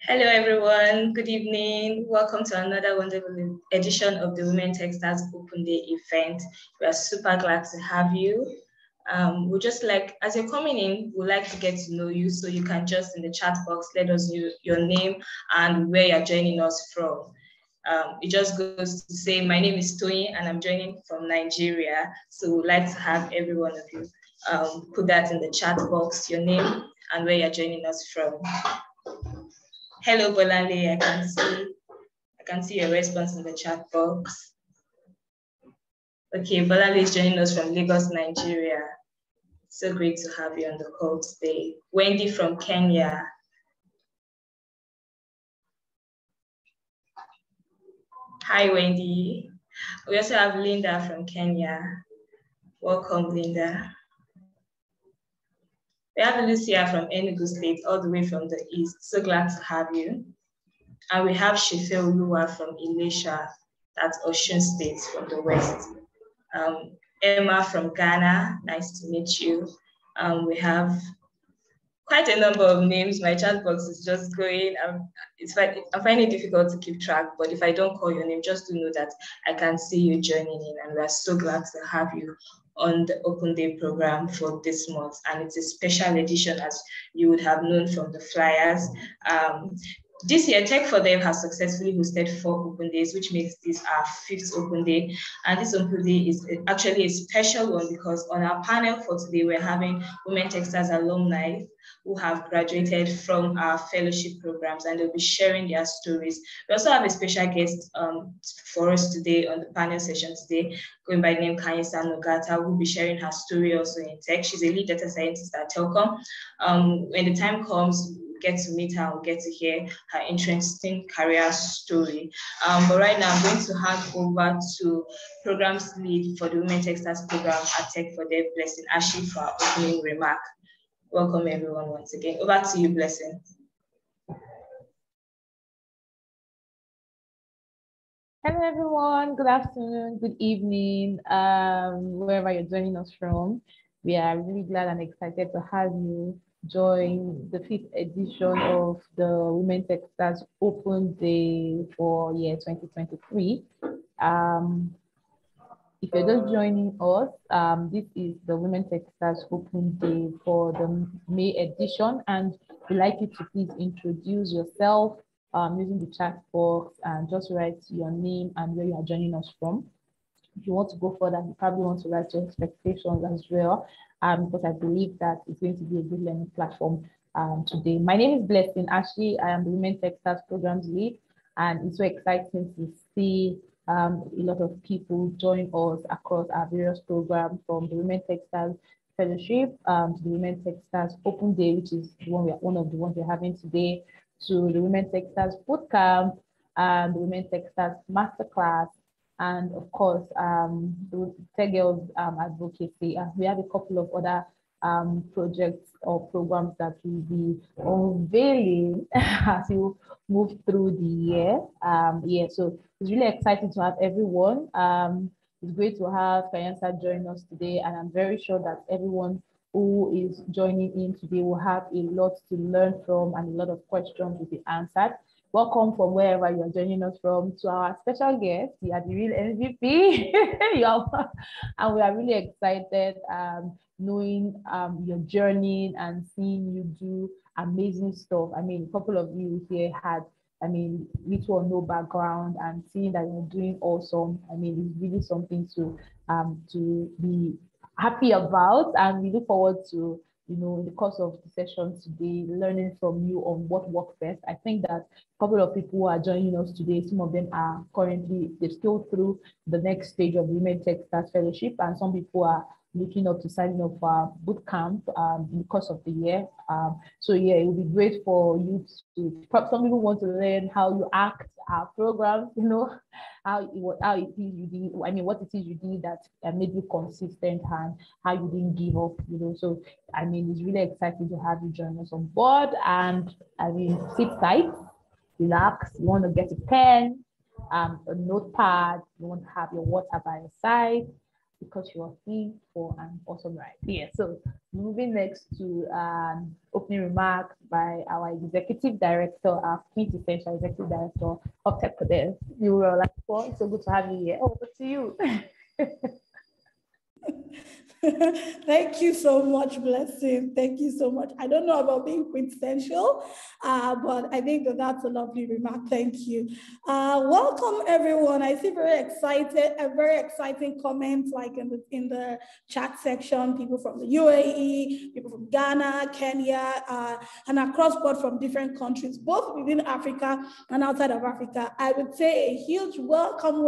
Hello, everyone. Good evening. Welcome to another wonderful edition of the Women Techsters Open Day event. We are super glad to have you. We just like, as you're coming in, we'd like to get to know you. So you can just in the chat box, let us know your name and where you're joining us from. It just goes to say, my name is Tony and I'm joining from Nigeria. So we'd like to have every one of you put that in the chat box, your name and where you're joining us from. Hello, Bolale. I can see your response in the chat box. Okay, Bolale is joining us from Lagos, Nigeria. So great to have you on the call today. Wendy from Kenya. Hi, Wendy. We also have Linda from Kenya. Welcome, Linda. We have Lucia from Enugu State, all the way from the east. So glad to have you. And we have Shefel Lua from Elisha, that's Osun State from the west. Emma from Ghana, nice to meet you. We have quite a number of names. My chat box is just going. I'm finding it difficult to keep track, but if I don't call your name, just to know that I can see you joining in, and we're so glad to have you on the Open Day program for this month. And it's a special edition, as you would have known from the flyers. This year, Tech for Them has successfully hosted 4 Open Days, which makes this our 5th Open Day. And this Open Day is actually a special one because on our panel for today, we're having Women Techsters Alumni who have graduated from our fellowship programs, and they'll be sharing their stories. We also have a special guest for us today on the panel session today, going by the name Kanyisa Nogata, who will be sharing her story also in tech. She's a lead data scientist at Telkom. When the time comes, get to meet her and get to hear her interesting career story. But right now, I'm going to hand over to programs lead for the Women Techsters program at Tech for Them, Blessing Ashi, for our opening remark. Welcome everyone once again. Over to you, Blessing. Hello everyone, good afternoon, good evening, wherever you're joining us from. We are really glad and excited to have you join the 5th edition of the Women Techsters Open Day for year 2023. If you're just joining us, this is the Women Techsters Open Day for the May edition, and we'd like you to please introduce yourself using the chat box and just write your name and where you are joining us from. If you want to go further, you probably want to write your expectations as well, because I believe that it's going to be a good learning platform today. My name is Blessing Ashi. I am the Women Techsters Programs Lead, and it's so exciting to see a lot of people join us across our various programs, from the Women Techsters Fellowship to the Women Techsters Open Day, which is one of the ones we're having today, to the Women Techsters Bootcamp and the Women Techsters Masterclass, and of course, the Tech Girls Advocacy. We have a couple of other projects or programs that will be unveiling as you move through the year. So it's really exciting to have everyone. It's great to have Kayansa join us today, and I'm very sure that everyone who is joining in today will have a lot to learn from, and a lot of questions will be answered. Welcome from wherever you are joining us from to our special guest. You are the real MVP. And we are really excited knowing your journey and seeing you do amazing stuff. I mean, a couple of you here had, little or no background, and seeing that you're doing awesome. I mean, it's really something to be happy about, and we look forward to, in the course of the session today, learning from you on what works best. I think that a couple of people who are joining us today, some of them are they're still through the next stage of the Women Techsters Fellowship, and some people are looking up to signing up for our boot camp in the course of the year. So yeah, it would be great for you to, some people want to learn how you act our programs, how it is you did, what it is you did that made you consistent, and how you didn't give up, So, it's really exciting to have you join us on board, and sit tight, relax. You want to get a pen, a notepad, you want to have your water by your side. because you are in for an awesome ride. Yeah, so moving next to opening remarks by our executive director, our quintessential executive director of Tech for Dev. You were like, well, so good to have you here. Over to you. Thank you so much, Blessing. Thank you so much. I don't know about being quintessential, but I think that's a lovely remark. Thank you. Welcome, everyone. I see a very exciting comments like in the chat section, people from the UAE, people from Ghana, Kenya, and across board from different countries, both within Africa and outside of Africa. I would say a huge welcome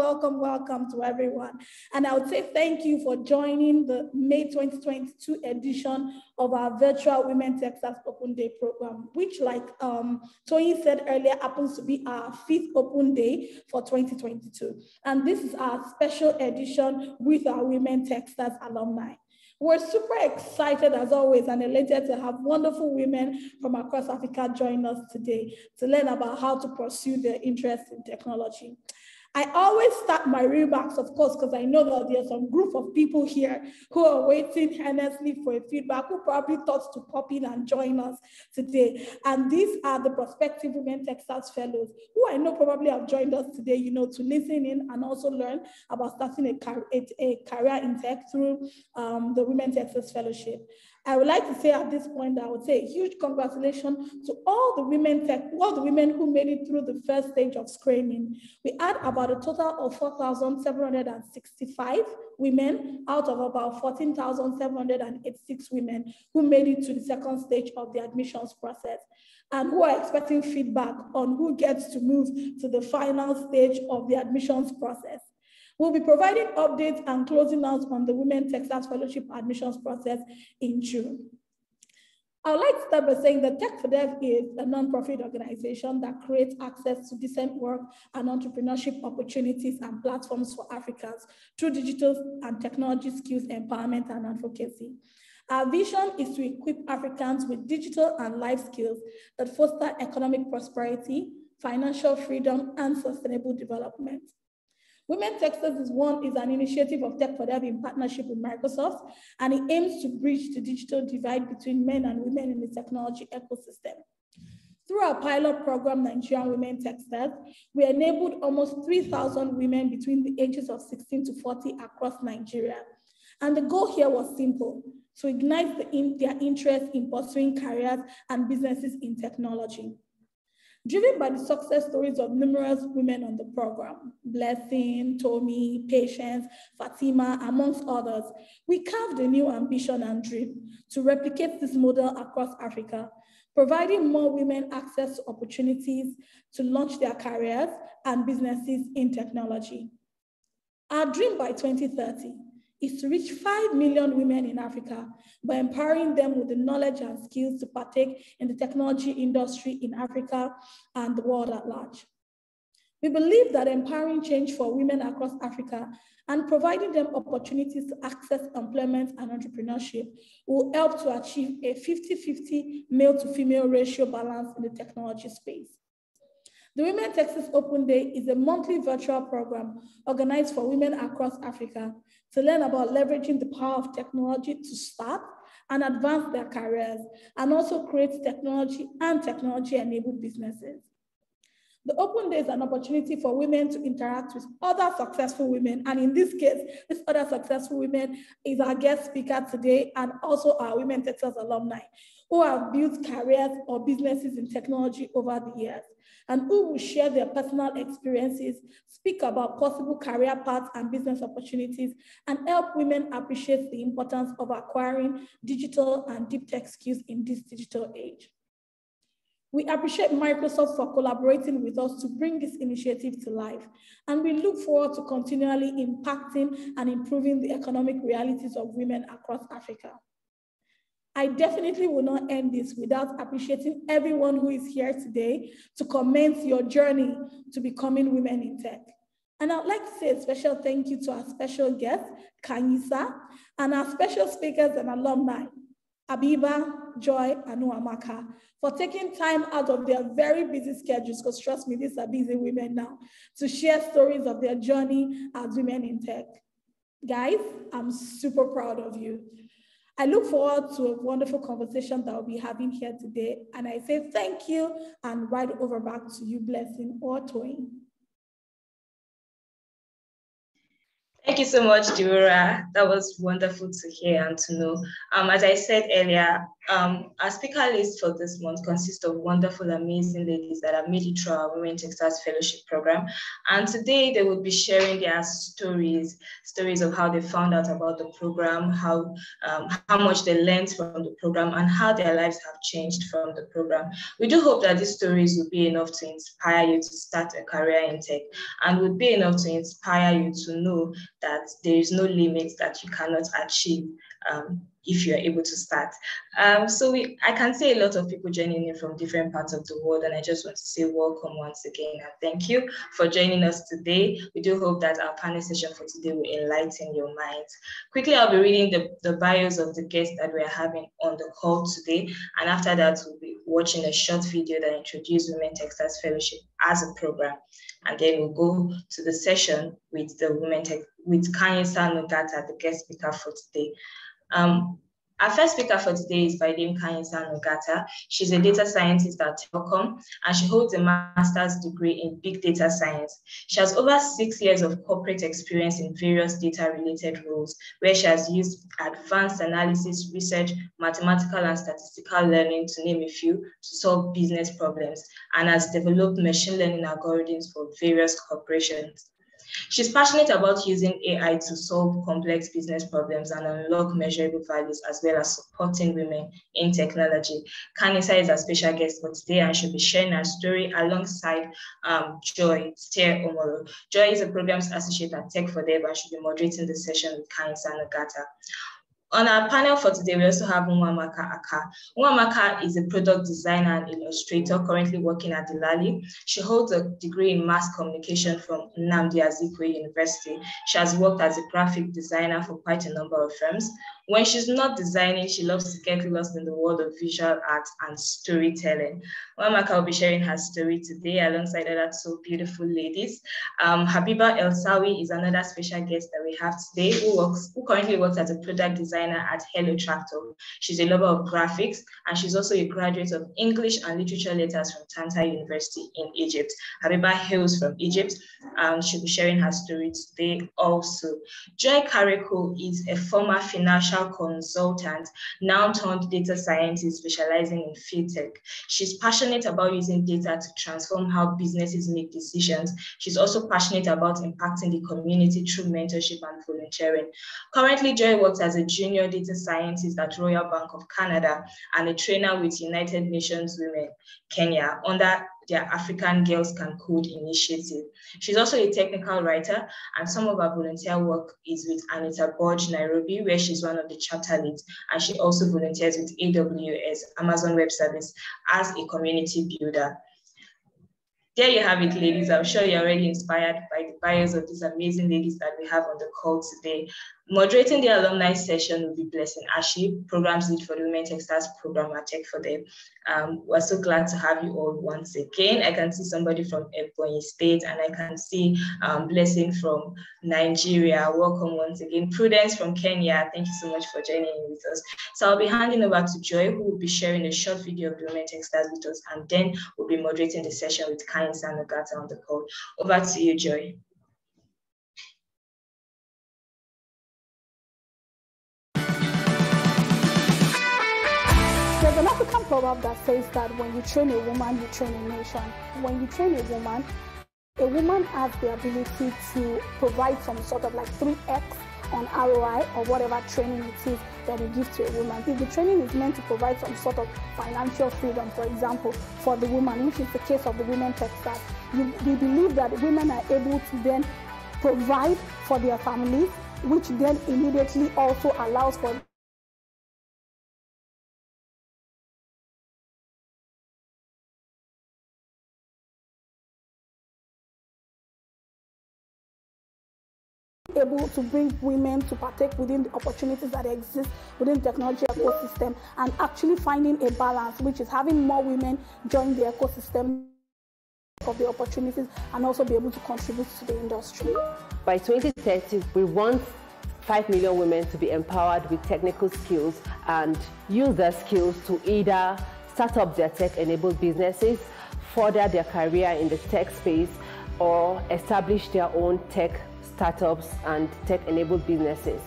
to everyone. And I would say thank you for joining the May 2022 edition of our virtual Women Techsters Open Day program, which, like Tony said earlier, happens to be our 5th Open Day for 2022. And this is our special edition with our Women Techsters alumni. We're super excited, as always, and elated to have wonderful women from across Africa join us today to learn about how to pursue their interest in technology. I always start my remarks, of course, because I know that there's some group of people here who are waiting earnestly for a feedback, who probably thought to pop in and join us today. And these are the prospective Women Techsters Fellows, who I know probably have joined us today, to listen in and also learn about starting a career in tech through the Women Techsters Fellowship. I would like to say at this point that I would say a huge congratulations to all the women who made it through the first stage of screening. We had about a total of 4,765 women out of about 14,786 women who made it to the second stage of the admissions process and who are expecting feedback on who gets to move to the final stage of the admissions process. We'll be providing updates and closing out on the Women Techsters Fellowship admissions process in June. I would like to start by saying that Tech for Dev is a nonprofit organization that creates access to decent work and entrepreneurship opportunities and platforms for Africans through digital and technology skills empowerment and advocacy. Our vision is to equip Africans with digital and life skills that foster economic prosperity, financial freedom, and sustainable development. Women Techsters is an initiative of Tech for Dev in partnership with Microsoft, and it aims to bridge the digital divide between men and women in the technology ecosystem. Through our pilot program, Nigerian Women Techsters, we enabled almost 3,000 women between the ages of 16 to 40 across Nigeria. And the goal here was simple: to ignite their interest in pursuing careers and businesses in technology. Driven by the success stories of numerous women on the program, Blessing, Tommy, Patience, Fatima, amongst others, we carved a new ambition and dream to replicate this model across Africa, providing more women access to opportunities to launch their careers and businesses in technology. Our dream by 2030 is to reach 5 million women in Africa by empowering them with the knowledge and skills to partake in the technology industry in Africa and the world at large. We believe that empowering change for women across Africa and providing them opportunities to access employment and entrepreneurship will help to achieve a 50-50 male to female ratio balance in the technology space. The Women Techsters Open Day is a monthly virtual program organized for women across Africa to learn about leveraging the power of technology to start and advance their careers, and also create technology and technology-enabled businesses. The Open Day is an opportunity for women to interact with other successful women, and in this case, this other successful women is our guest speaker today and also our Women Techsters alumni who have built careers or businesses in technology over the years, and who will share their personal experiences, speak about possible career paths and business opportunities, and help women appreciate the importance of acquiring digital and deep tech skills in this digital age. We appreciate Microsoft for collaborating with us to bring this initiative to life, and we look forward to continually impacting and improving the economic realities of women across Africa. I definitely will not end this without appreciating everyone who is here today to commence your journey to becoming women in tech. And I'd like to say a special thank you to our special guest, Kanyisa, and our special speakers and alumni, Abiba, Joy, and Uamaka, for taking time out of their very busy schedules, because trust me, these are busy women now, to share stories of their journey as women in tech. Guys, I'm super proud of you. I look forward to a wonderful conversation that we'll be having here today. And I say thank you and right over back to you, Blessing or Toyin. Thank you so much, Deborah. That was wonderful to hear and to know. As I said earlier, our speaker list for this month consists of wonderful, amazing ladies that have made it through our Women Techsters Fellowship Program. And today they will be sharing their stories of how they found out about the program, how much they learned from the program, and how their lives have changed from the program. We do hope that these stories will be enough to inspire you to start a career in tech, and will be enough to inspire you to know that there is no limit that you cannot achieve if you're able to start. I can see a lot of people joining in from different parts of the world, and I just want to say welcome once again and thank you for joining us today. We do hope that our panel session for today will enlighten your minds. Quickly, I'll be reading the bios of the guests that we're having on the call today, and after that, we'll be watching a short video that introduces Women Techsters Fellowship as a program, and then we'll go to the session with the with Kanyesa Nogata, the guest speaker for today. Our first speaker for today is by name Kanyesa Nogata. She's a data scientist at Telkom, and she holds a master's degree in big data science. She has over 6 years of corporate experience in various data-related roles, where she has used advanced analysis, research, mathematical and statistical learning, to name a few, to solve business problems, and has developed machine learning algorithms for various corporations. She's passionate about using AI to solve complex business problems and unlock measurable values, as well as supporting women in technology. Kanisa is a special guest for today, and she'll be sharing her story alongside Joy Omoro. Joy is a programs associate at Tech for Dev, and she'll be moderating the session with Kanisa Nogata. On our panel for today, we also have Nwamaka Aka. Nwamaka is a product designer and illustrator currently working at Delali. She holds a degree in mass communication from Nnamdi Azikiwe University. She has worked as a graphic designer for quite a number of firms. When she's not designing, she loves to get lost in the world of visual art and storytelling. Nwamaka will be sharing her story today alongside other two beautiful ladies. Habiba El Sawi is another special guest that we have today, who currently works as a product designer at Hello Tractor. She's a lover of graphics, and she's also a graduate of English and Literature Letters from Tanta University in Egypt. Habiba hails from Egypt, and she'll be sharing her story today also. Joy Kareko is a former financial consultant, now turned data scientist specializing in field tech. She's passionate about using data to transform how businesses make decisions. She's also passionate about impacting the community through mentorship and volunteering. Currently, Joy works as a junior data scientist at Royal Bank of Canada and a trainer with United Nations Women Kenya under their African Girls Can Code initiative. She's also a technical writer, and some of her volunteer work is with Anita Borg Nairobi, where she's one of the chapter leads, and she also volunteers with AWS, Amazon Web Service, as a community builder. There you have it, ladies. I'm sure you're already inspired by the bios of these amazing ladies that we have on the call today. Moderating the alumni session will be Blessing Ashi, programs lead for the Women Techsters program at Tech for Them. We're so glad to have you all once again. I can see somebody from Ebonyi State, and I can see Blessing from Nigeria. Welcome once again. Prudence from Kenya. Thank you so much for joining in with us. So I'll be handing over to Joy, who will be sharing a short video of the Women Techsters with us, and then we'll be moderating the session with Kanyesa Nogata on the call. Over to you, Joy. There's an African proverb that says that when you train a woman, you train a nation. When you train a woman has the ability to provide some sort of like 3x on ROI or whatever training it is that you give to a woman. If the training is meant to provide some sort of financial freedom, for example, for the woman, which is the case of the Women Techsters, we believe that women are able to then provide for their families, which then immediately also allows for able to bring women to partake within the opportunities that exist within the technology ecosystem, and actually finding a balance, which is having more women join the ecosystem of the opportunities and also be able to contribute to the industry. By 2030, we want 5 million women to be empowered with technical skills and use their skills to either start up their tech-enabled businesses, further their career in the tech space, or establish their own tech startups and tech-enabled businesses.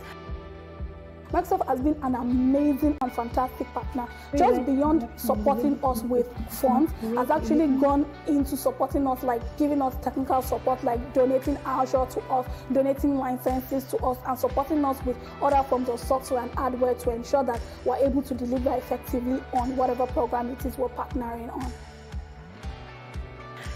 Microsoft has been an amazing and fantastic partner. Just beyond supporting us with funds, has actually gone into supporting us, like giving us technical support, like donating Azure to us, donating licenses to us, and supporting us with other forms of software and hardware to ensure that we're able to deliver effectively on whatever program it is we're partnering on.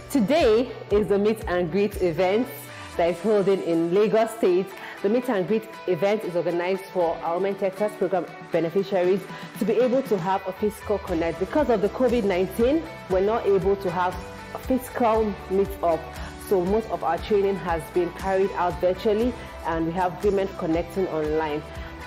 Today is the meet and greet event that is holding in Lagos State. The meet and greet event is organized for our Women Techsters program beneficiaries to be able to have a physical connect. Because of the COVID-19, we're not able to have a physical meet-up. So most of our training has been carried out virtually, and we have women connecting online.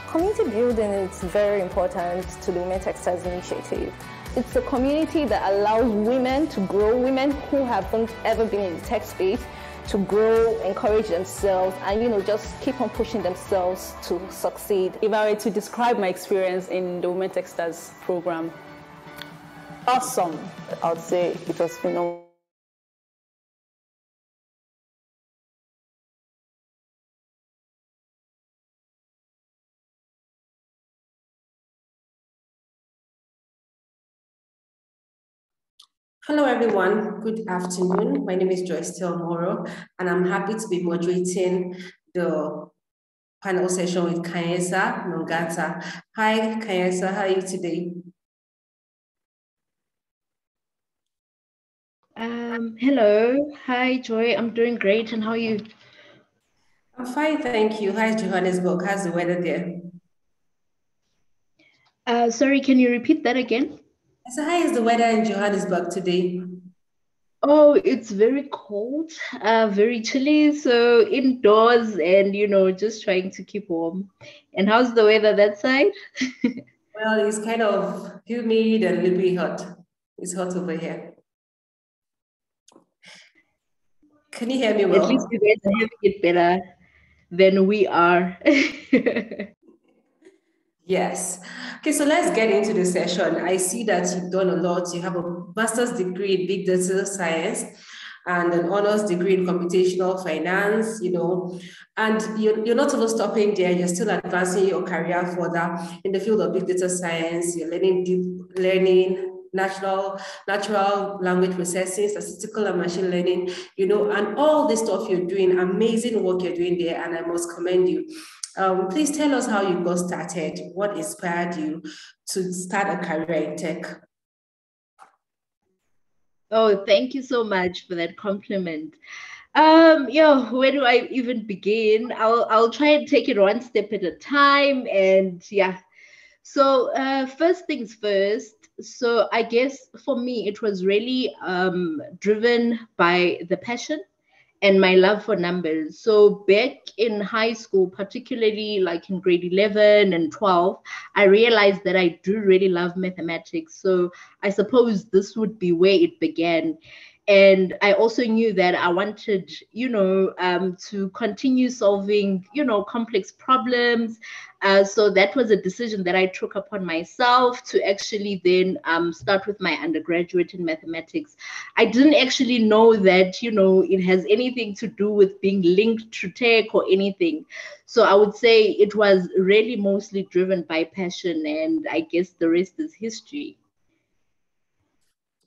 Community building is very important to the Women Techsters initiative. It's a community that allows women to grow, women who haven't ever been in the tech space, to grow, encourage themselves, and just keep on pushing themselves to succeed. If I were to describe my experience in the Women Techsters program, awesome. I would say it was phenomenal. Hello everyone, good afternoon. My name is Joyce Moro, and I'm happy to be moderating the panel session with Kanyesa Nongata. Hi Kanyesa, how are you today? Hello, hi Joy, I'm doing great, and how are you? I'm fine, thank you. How's Johannesburg? How's the weather there? Sorry, can you repeat that again? So how is the weather in Johannesburg today? Oh, it's very cold, very chilly, so indoors and, just trying to keep warm. And how's the weather that side? Well, it's kind of humid and a little bit hot. It's hot over here. Can you hear me well? At least you guys are having it better than we are. Yes. Okay, so let's get into the session. I see that you've done a lot. You have a master's degree in big data science and an honors degree in computational finance, and you're not even stopping there. You're still advancing your career further in the field of big data science. You're learning deep learning, natural language processing, statistical and machine learning, and all this stuff you're doing, amazing work you're doing there, and I must commend you. Please tell us how you got started. What inspired you to start a career in tech? Oh, thank you so much for that compliment. Where do I even begin? I'll try and take it one step at a time. And yeah, so first things first. So I guess for me, it was really driven by the passion and my love for numbers. So back in high school, particularly like in grade 11 and 12, I realized that I do really love mathematics. So I suppose this would be where it began. And I also knew that I wanted, to continue solving, complex problems. So that was a decision that I took upon myself to actually then start with my undergraduate in mathematics. I didn't actually know that, it has anything to do with being linked to tech or anything. So I would say it was really mostly driven by passion, and I guess the rest is history.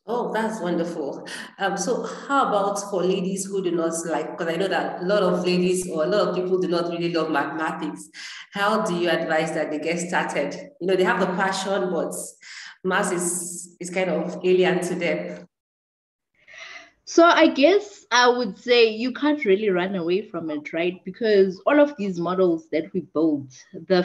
Oh, that's wonderful. So how about for ladies who do not like, because I know that a lot of ladies or a lot of people do not really love mathematics. How do you advise that they get started? They have the passion, but math is kind of alien to them. So I guess I would say you can't really run away from it, right? Because all of these models that we build, the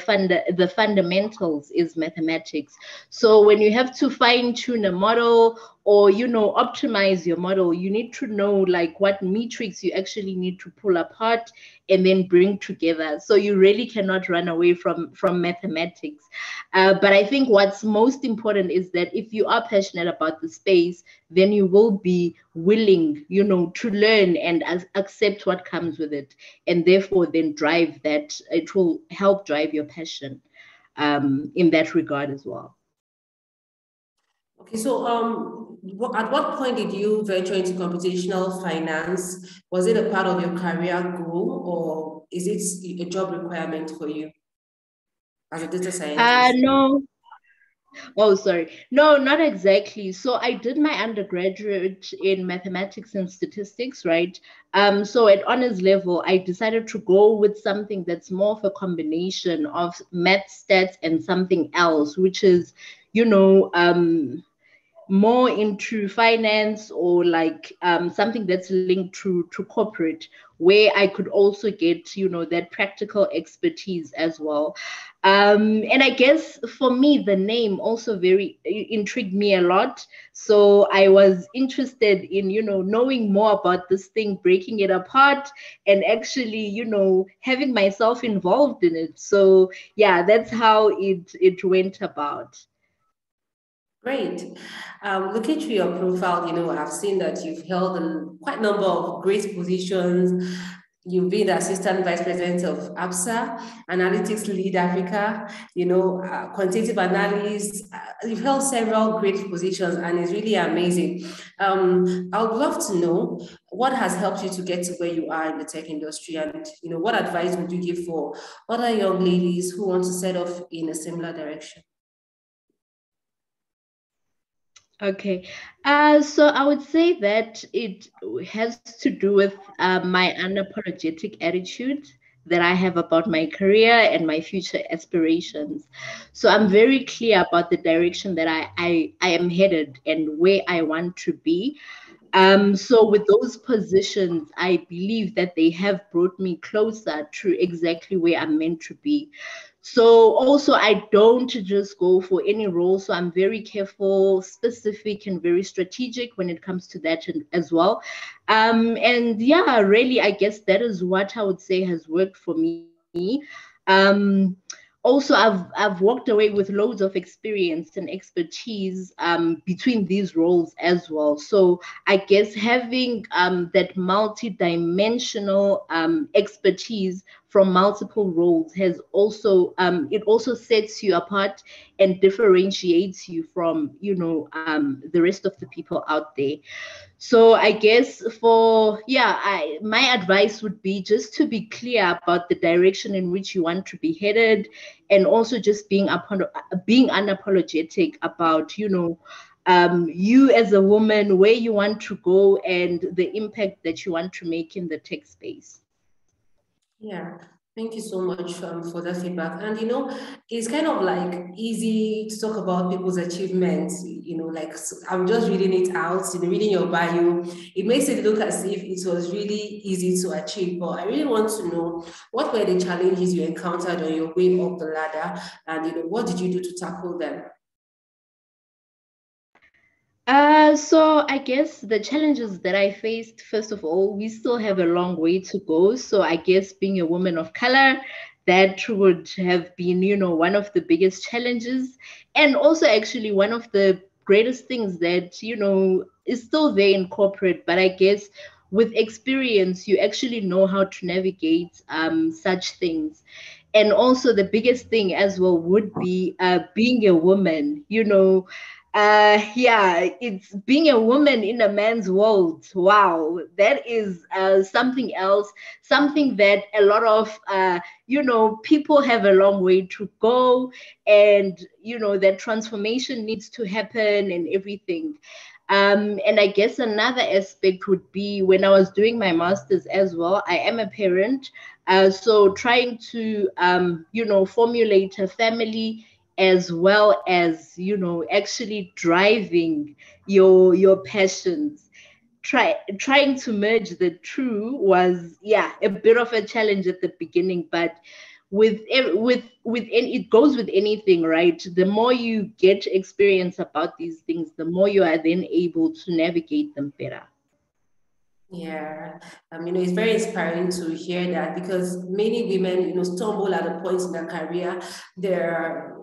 fundamentals is mathematics. So when you have to fine tune a model or, you know, optimize your model, you need to know like what metrics you actually need to pull apart and then bring together. So you really cannot run away from mathematics. But I think what's most important is that if you are passionate about the space, then you will be willing, you know, to learn and accept what comes with it, and therefore then drive that. It will help drive your passion in that regard as well. Okay, so at what point did you venture into computational finance? Was it a part of your career goal, or is it a job requirement for you as a data scientist? No. Oh, sorry. No, not exactly. So I did my undergraduate in mathematics and statistics, right? So at honors level, I decided to go with something that's more of a combination of math, stats, and something else, which is, you know, more into finance, or like something that's linked to corporate, where I could also get, you know, that practical expertise as well. And I guess for me, the name also very intrigued me a lot. So I was interested in, you know, knowing more about this thing, breaking it apart, and actually, you know, having myself involved in it. So yeah, that's how it went about. Great. Looking through your profile, you know, I've seen that you've held quite a number of great positions. You've been the Assistant Vice President of APSA, Analytics Lead Africa, you know, quantitative analyst. You've held several great positions, and it's really amazing. I would love to know what has helped you to get to where you are in the tech industry, and, you know, what advice would you give for other young ladies who want to set off in a similar direction? Okay, so I would say that it has to do with my unapologetic attitude that I have about my career and my future aspirations. So I'm very clear about the direction that I am headed and where I want to be. So with those positions, I believe that they have brought me closer to exactly where I'm meant to be. So also, I don't just go for any role. So I'm very careful, specific, and very strategic when it comes to that as well. And yeah, really, I guess that is what I would say has worked for me. Um, Also, I've walked away with loads of experience and expertise between these roles as well. So I guess having that multi-dimensional expertise from multiple roles has also it also sets you apart and differentiates you from, you know, the rest of the people out there. So I guess my advice would be just to be clear about the direction in which you want to be headed, and also just being unapologetic about, you know, you as a woman, where you want to go, and the impact that you want to make in the tech space. Yeah, thank you so much for that feedback. And, you know, it's kind of like easy to talk about people's achievements, you know, like I'm just reading it out, you know, reading your bio. It makes it look as if it was really easy to achieve. But I really want to know, what were the challenges you encountered on your way up the ladder? And, you know, what did you do to tackle them? So I guess the challenges that I faced, first of all, we still have a long way to go. So I guess being a woman of color, that would have been, you know, one of the biggest challenges. And also actually one of the greatest things that, you know, is still there in corporate. But I guess with experience, you actually know how to navigate such things. And also the biggest thing as well would be being a woman, you know. Yeah, it's being a woman in a man's world. Wow, that is something else, something that a lot of you know, people have a long way to go, and you know, that transformation needs to happen and everything. And I guess another aspect would be when I was doing my master's as well. I am a parent, so trying to you know, formulate a family, as well as, you know, actually driving your passions. Trying to merge the two was, yeah, a bit of a challenge at the beginning, but it goes with anything, right? The more you get experience about these things, the more you are then able to navigate them better. Yeah, it's very inspiring to hear that, because many women, stumble at a point in their career. They're,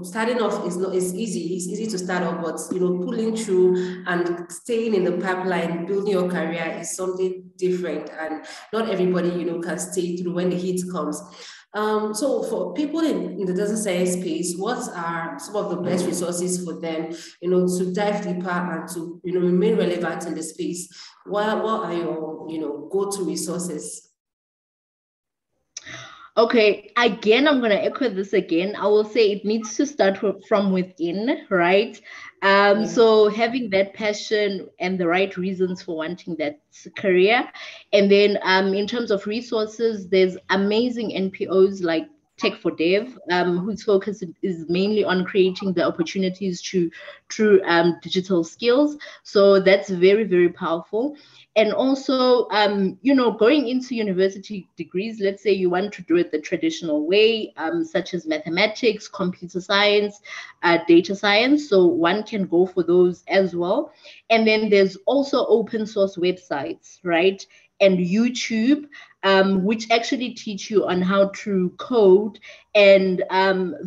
starting off is not, it's easy. It's easy to start off, but pulling through and staying in the pipeline, building your career is something different, and not everybody, can stay through when the heat comes. So for people in the data science space, what are some of the best resources for them, to dive deeper and to, remain relevant in the space? What are your, go-to resources? Okay, again, I'm going to echo this again. I will say it needs to start from within, right? So having that passion and the right reasons for wanting that career. And then in terms of resources, there's amazing NPOs like Tech for Dev, whose focus is mainly on creating the opportunities through digital skills. So that's very, very powerful. And also, going into university degrees, let's say you want to do it the traditional way, such as mathematics, computer science, data science. So one can go for those as well. And then there's also open source websites, right? And YouTube, which actually teach you on how to code. And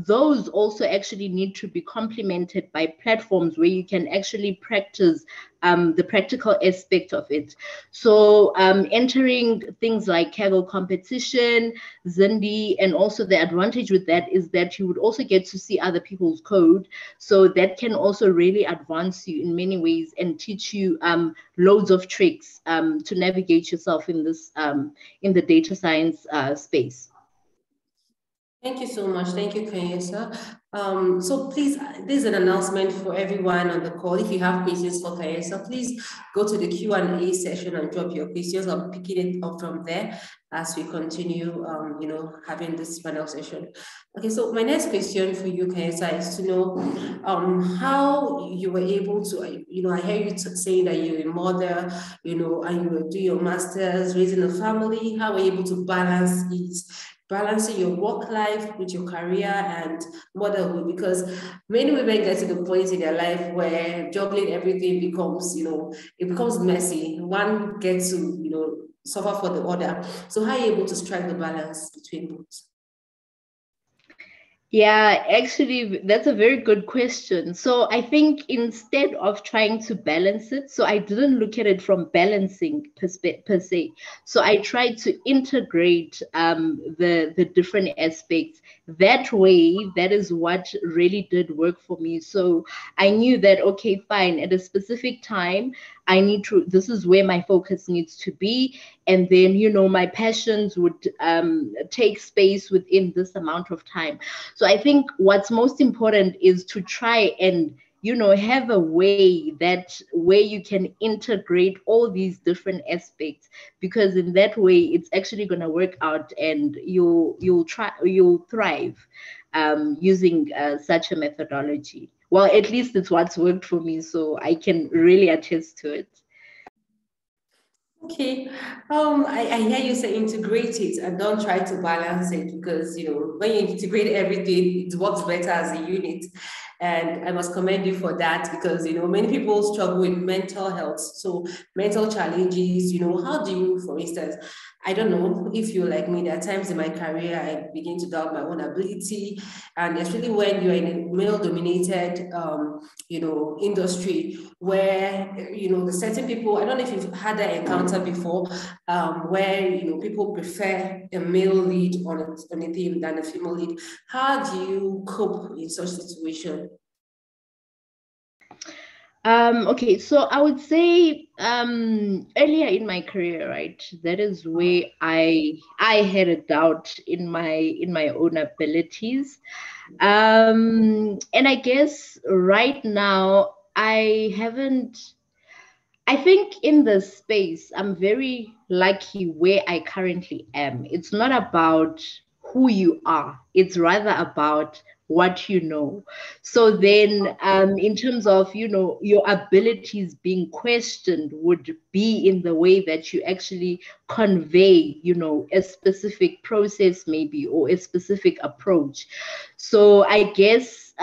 those also actually need to be complemented by platforms where you can actually practice the practical aspect of it. So entering things like Kaggle competition, Zindi, and also the advantage with that is that you would also get to see other people's code. So that can also really advance you in many ways and teach you loads of tricks to navigate yourself in this in the data science space. Thank you so much. Thank you, Kanyesa. So please, this is an announcement for everyone on the call. If you have questions for Kanyesa, please go to the Q&A session and drop your questions. I'm picking it up from there as we continue, having this panel session. Okay, so my next question for you, Kanyesa, is to know how you were able to, I hear you saying that you're a mother, and you will do your master's, raising a family. How were you able to balance it? Balancing your work life with your career and motherhood, because many women get to the point in their life where juggling everything becomes, it becomes messy. One gets to, suffer for the other. So how are you able to strike the balance between both? Yeah, actually, that's a very good question. So I think instead of trying to balance it, so I didn't look at it from balancing per se. So I tried to integrate the different aspects. That way, that is what really did work for me. So I knew that, okay, fine, at a specific time, this is where my focus needs to be. And then, my passions would take space within this amount of time. So I think what's most important is to try and, have a way where you can integrate all these different aspects, because in that way, it's actually going to work out and you'll thrive using such a methodology. Well, at least it's what's worked for me, so I can really attest to it. Okay, I hear you say integrate it and don't try to balance it, because when you integrate everything, it works better as a unit. And I must commend you for that, because many people struggle with mental health, so mental challenges. How do you, for instance, I don't know if you're like me, there are times in my career I begin to doubt my own ability, and especially when you're in a male-dominated industry where the certain people, I don't know if you've had that encounter before, where people prefer a male lead on a team than a female lead. How do you cope in such situation? Okay, so I would say earlier in my career, right, that is where I had a doubt in my own abilities. And I guess right now I think in the space, I'm very lucky where I currently am. It's not about who you are, it's rather about what you know. So then in terms of, you know, your abilities being questioned would be in the way that you actually convey, you know, a specific process maybe, or a specific approach. So I guess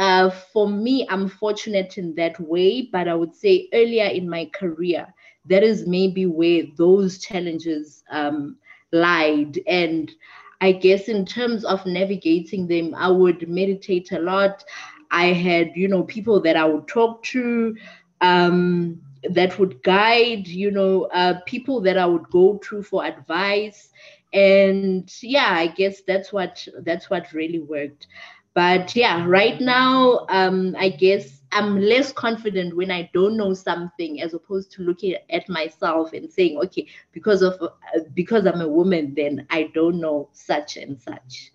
for me, I'm fortunate in that way, but I would say earlier in my career, that is maybe where those challenges lied. And I guess in terms of navigating them, I would meditate a lot. I had, you know, people that I would talk to, that would guide, you know, people that I would go to for advice. And yeah, I guess that's what really worked. But yeah, right now, I guess I'm less confident when I don't know something, as opposed to looking at myself and saying, okay, because I'm a woman, then I don't know such and such.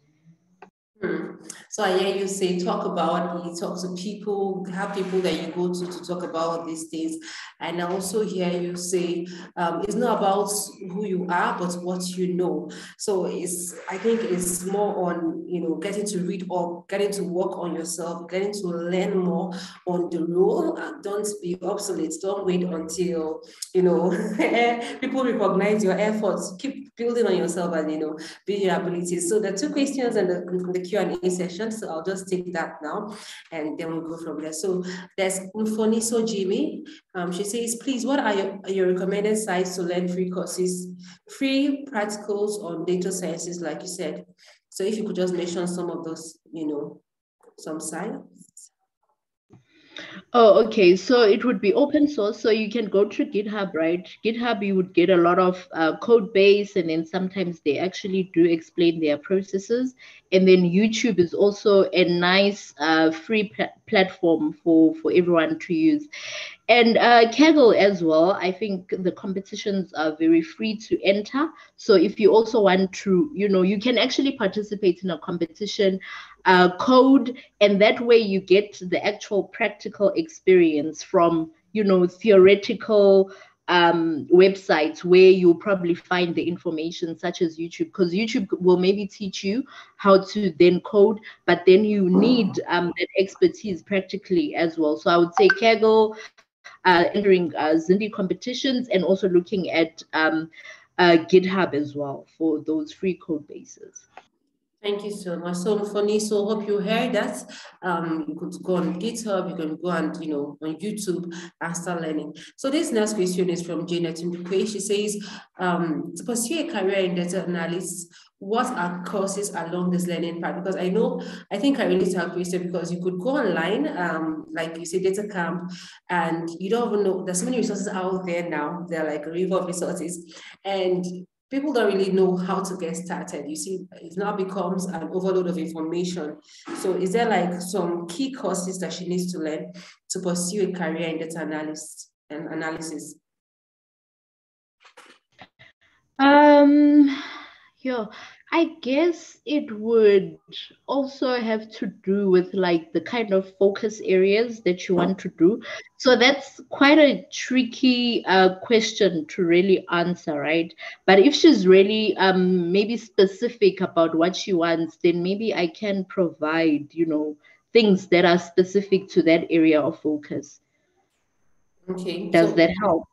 So I hear you say, talk about it, talk to people, have people that you go to talk about these things. And I also hear you say, it's not about who you are, but what you know. So I think it's more on, you know, getting to read up, getting to work on yourself, getting to learn more on the role. Don't be obsolete. Don't wait until, you know, people recognize your efforts. Keep building on yourself and, you know, building your abilities. So the two questions and the Q&A session. So I'll just take that now and then we'll go from there. So there's Mfoniso Jimmy. She says, please, what are your recommended sites to learn free courses, free practicals on data sciences, like you said? So if you could just mention some of those, you know, some sites. Oh, okay. So it would be open source. So you can go to GitHub, right? GitHub, you would get a lot of code base, and then sometimes they actually do explain their processes. And then YouTube is also a nice free platform for everyone to use. And Kaggle as well, I think the competitions are very free to enter. So if you also want to, you know, you can actually participate in a competition, code, and that way you get the actual practical experience from, you know, theoretical websites where you'll probably find the information, such as YouTube, because YouTube will maybe teach you how to then code, but then you need that expertise practically as well. So I would say Kaggle, entering Zindi competitions, and also looking at GitHub as well for those free code bases. Thank you so much. So funny. So hope you heard that. You could go on GitHub, you can go and, you know, on YouTube and start learning. So this next question is from Janet Ndukwe. She says, to pursue a career in data analysis, what are courses along this learning path? Because I think I really have question, because you could go online, like you say, data camp, and you don't even know, there's so many resources out there now. They're like a river of resources, and people don't really know how to get started. You see, it now becomes an overload of information. So is there like some key courses that she needs to learn to pursue a career in data analysis? Yeah, I guess it would also have to do with like the kind of focus areas that you want to do. So that's quite a tricky question to really answer, right? But if she's really maybe specific about what she wants, then maybe I can provide, you know, things that are specific to that area of focus. Okay. Does that help?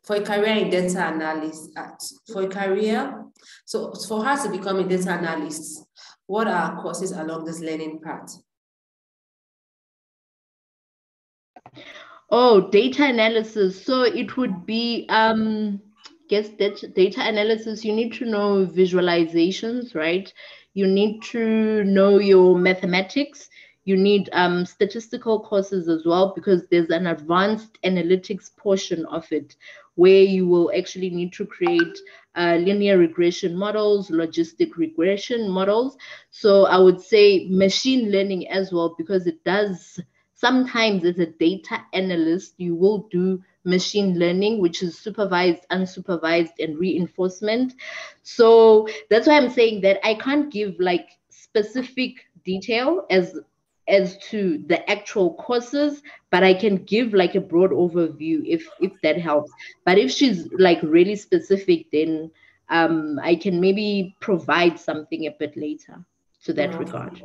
For a career in data analysis, so for her to become a data analyst, what are courses along this learning path? Oh, data analysis. So it would be, guess that data analysis, you need to know visualizations, right? You need to know your mathematics. You need statistical courses as well, because there's an advanced analytics portion of it where you will actually need to create linear regression models, logistic regression models. So I would say machine learning as well, because it does. Sometimes as a data analyst, you will do machine learning, which is supervised, unsupervised, and reinforcement. So that's why I'm saying that I can't give like specific detail as to the actual courses, but I can give like a broad overview if that helps. But if she's like really specific, then I can maybe provide something a bit later to that regard.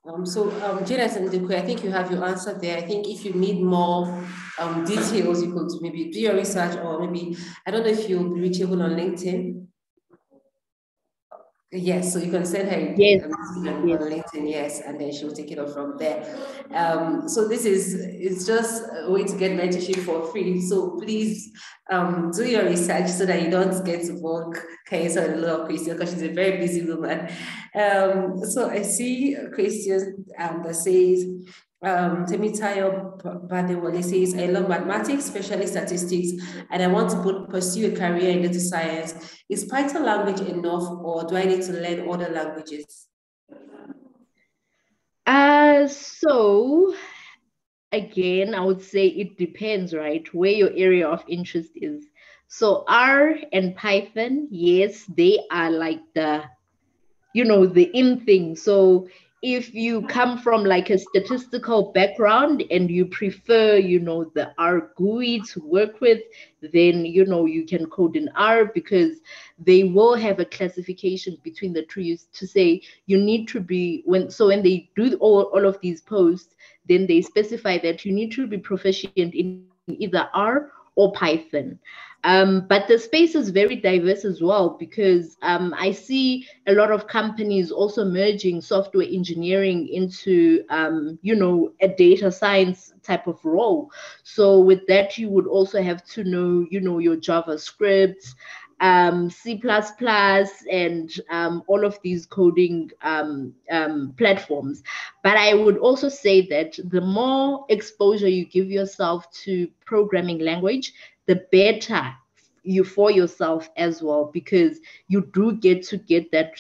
Janet and Dekwe, I think you have your answer there. I think if you need more details, you could maybe do your research, or maybe, I don't know if you'll be reachable on LinkedIn. Yes, so you can send her Yes. a message on Yes. LinkedIn, yes, and then she'll take it up from there. So it's just a way to get mentorship for free. So please do your research so that you don't get to work Kaisa a lot of questions, because she's a very busy woman. So I see a question that says, Temitayo Badewale says, I love mathematics, especially statistics, and I want to pursue a career in data science. Is Python language enough, or do I need to learn other languages? So again, I would say it depends, right? Where your area of interest is. So R and Python, yes, they are like the in thing. So if you come from like a statistical background and you prefer, the R GUI to work with, then, you can code in R, because they will have a classification between the two to say you need to be, when they do all of these posts, then they specify that you need to be proficient in either R or Python. But the space is very diverse as well, because I see a lot of companies also merging software engineering into, a data science type of role. So with that, you would also have to know, your JavaScript, C++, and all of these coding platforms. But I would also say that the more exposure you give yourself to programming language, the better you for yourself as well, because you do get to get that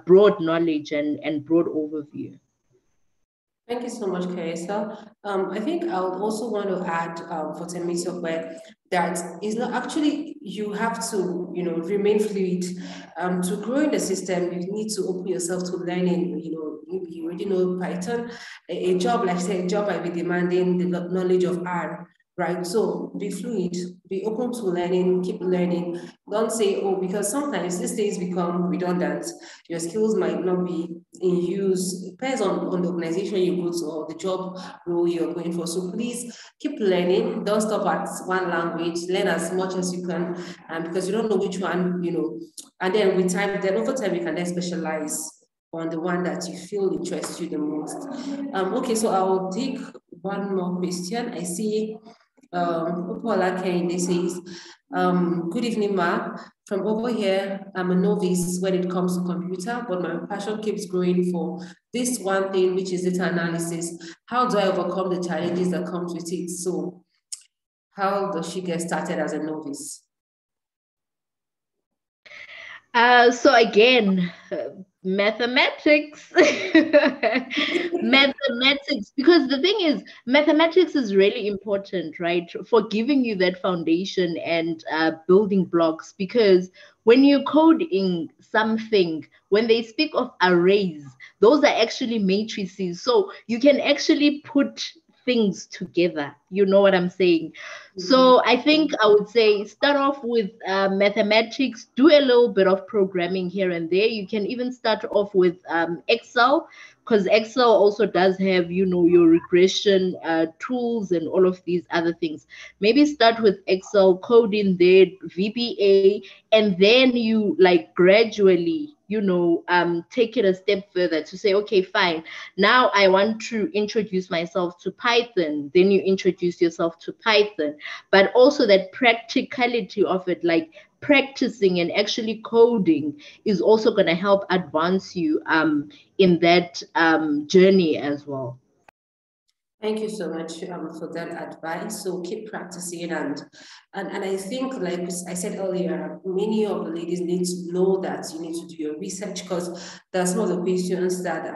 broad knowledge and broad overview. Thank you so much, Carissa. I think I would also want to add for Temitope that is not actually, you have to, remain fluid. To grow in the system, you need to open yourself to learning. You already know Python. A job, like say, a job might be demanding the knowledge of R, right? So be fluid, be open to learning, keep learning. Don't say, oh, because sometimes these things become redundant. Your skills might not be in use. It depends on the organization you go to or the job role you're going for. So please keep learning. Don't stop at one language. Learn as much as you can, because you don't know which one, and then with time, then over time, you can then specialize on the one that you feel interests you the most. Okay, so I'll take one more question. I see Upola Kende says, good evening, Ma. From over here, I'm a novice when it comes to computer, but my passion keeps growing for this one thing, which is data analysis. How do I overcome the challenges that comes with it? So how does she get started as a novice? So again, mathematics. Mathematics, because the thing is, mathematics is really important, right, for giving you that foundation and building blocks. Because when you're coding something, when they speak of arrays, those are actually matrices. So you can actually put things together. You know what I'm saying? So I think I would say start off with mathematics, do a little bit of programming here and there. You can even start off with Excel, because Excel also does have, your regression tools and all of these other things. Maybe start with Excel, code in there, VBA, and then you like gradually, take it a step further to say, okay, fine. Now I want to introduce myself to Python. Then you introduce yourself to Python, but also that practicality of it, like practicing and actually coding, is also going to help advance you in that journey as well. Thank you so much for that advice. So keep practicing, and I think, like I said earlier, many of the ladies need to know that you need to do your research, because there's some of the questions that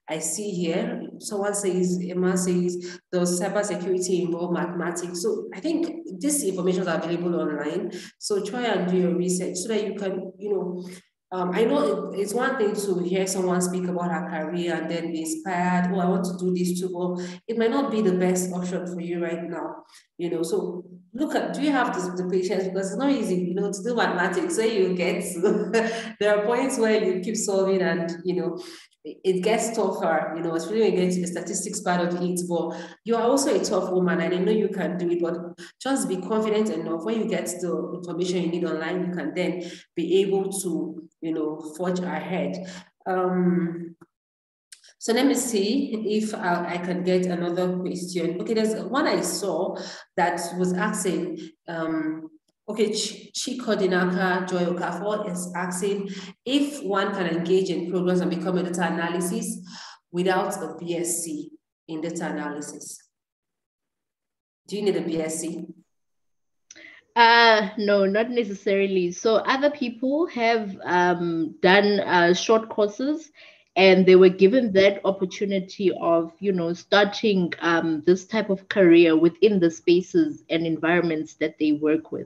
I see here. Someone says, Emma says, does cybersecurity involve mathematics? So I think this information is available online. So try and do your research so that you can, I know it's one thing to hear someone speak about her career and then be inspired. Oh, I want to do this too. Well, it might not be the best option for you right now, So look at, do you have the patience? Because it's not easy, you know, to do mathematics. Where you get to, there are points where you keep solving and, you know, it gets tougher, you know, especially when you get to the statistics part of it. But you are also a tough woman, and I know you can do it, but just be confident enough. When you get the information you need online, you can then be able to, you know, forge ahead. So let me see if I can get another question. Okay, there's one I saw that was asking, okay, Chikodinaka Joy Okafor is asking if one can engage in programs and become a data analysis without a BSc in data analysis. Do you need a BSc? No, not necessarily. So other people have done short courses, and they were given that opportunity of, you know, starting this type of career within the spaces and environments that they work with.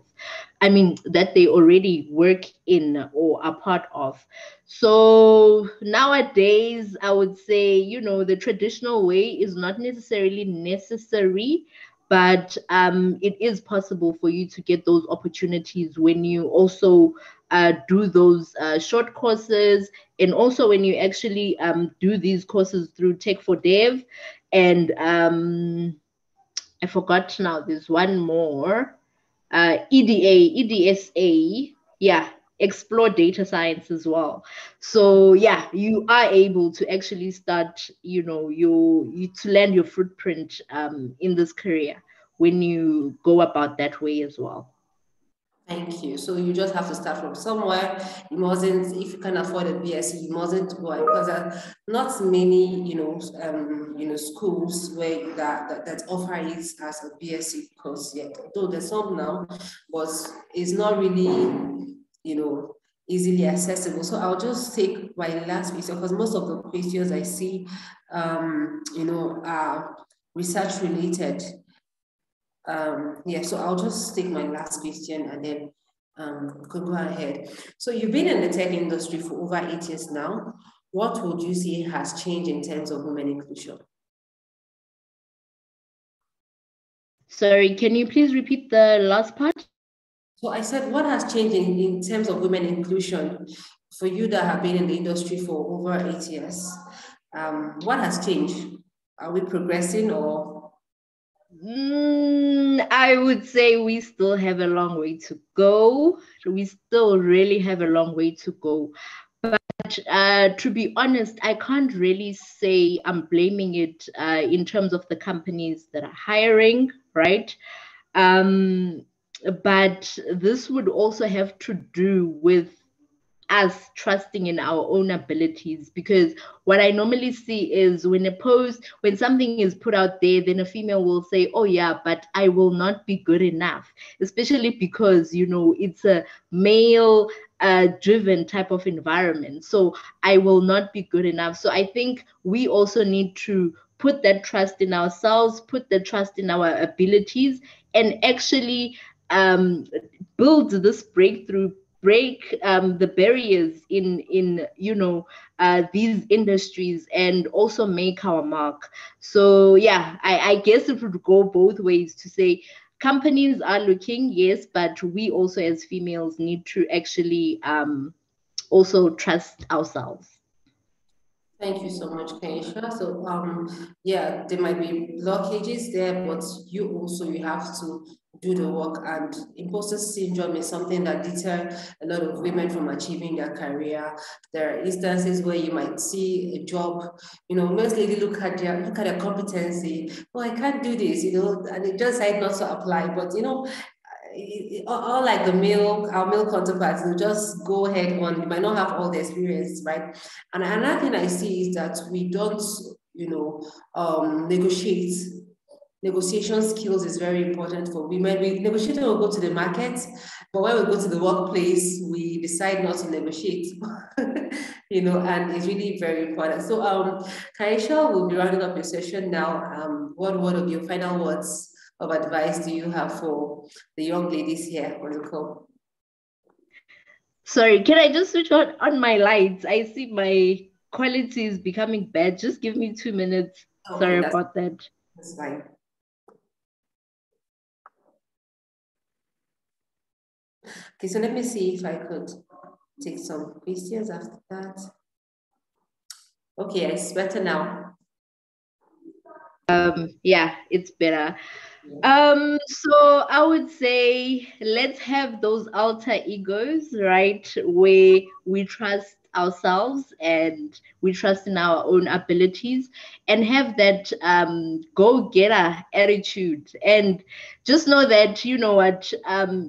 I mean, that they already work in or are part of. So nowadays, I would say, you know, the traditional way is not necessarily necessary, but it is possible for you to get those opportunities when you also do those short courses, and also when you actually do these courses through Tech for Dev. And I forgot now, there's one more, EDSA, yeah, explore data science as well. So yeah, you are able to actually start, you know, you to land your footprint in this career when you go about that way as well. Thank you. So you just have to start from somewhere. You mustn't, if you can afford a BSc, you mustn't go because not many, you know, schools where that offer it as a BSc course yet. Though there's some now, but it's not really, you know, easily accessible. So I'll just take my last question because most of the questions I see, you know, are research related. Yeah, so I'll just take my last question and then could go ahead. So you've been in the tech industry for over 8 years now. What would you say has changed in terms of women inclusion? Sorry, can you please repeat the last part? So I said, what has changed in terms of women inclusion for you that have been in the industry for over 8 years? What has changed? Are we progressing or? I would say we still have a long way to go. We still really have a long way to go. But to be honest, I can't really say I'm blaming it in terms of the companies that are hiring, right? But this would also have to do with us trusting in our own abilities, because what I normally see is when something is put out there, then a female will say, oh yeah, but I will not be good enough, especially because, you know, it's a male driven type of environment, so I will not be good enough. So I think we also need to put that trust in ourselves, put the trust in our abilities, and actually build this breakthrough, break the barriers in you know these industries, and also make our mark. So yeah, I guess it would go both ways to say companies are looking, yes, but we also as females need to actually also trust ourselves. Thank you so much, Kenisha. So, yeah, there might be blockages there, but you have to do the work. And imposter syndrome is something that deter a lot of women from achieving their career. There are instances where you might see a job, you know, most ladies look at their competency. Oh, I can't do this, you know, and they just decide not to apply. But you know, all like our male counterparts will just go ahead on, you might not have all the experience, right? And another thing I see is that we don't, you know, negotiate. Negotiation skills is very important for women. We negotiate when we go to the market, but when we go to the workplace, we decide not to negotiate. You know, and it's really very important. So Kaisha will be rounding up your session now. What word of your final words of advice do you have for the young ladies here on the call? Sorry, can I just switch on my lights? I see my quality is becoming bad. Just give me 2 minutes. Okay, Sorry about that. that's fine. Okay, so let me see if I could take some questions after that. Okay, it's better now. Yeah, it's better. So I would say let's have those alter egos, right? Where we trust ourselves and we trust in our own abilities and have that go-getter attitude. And just know that, you know what,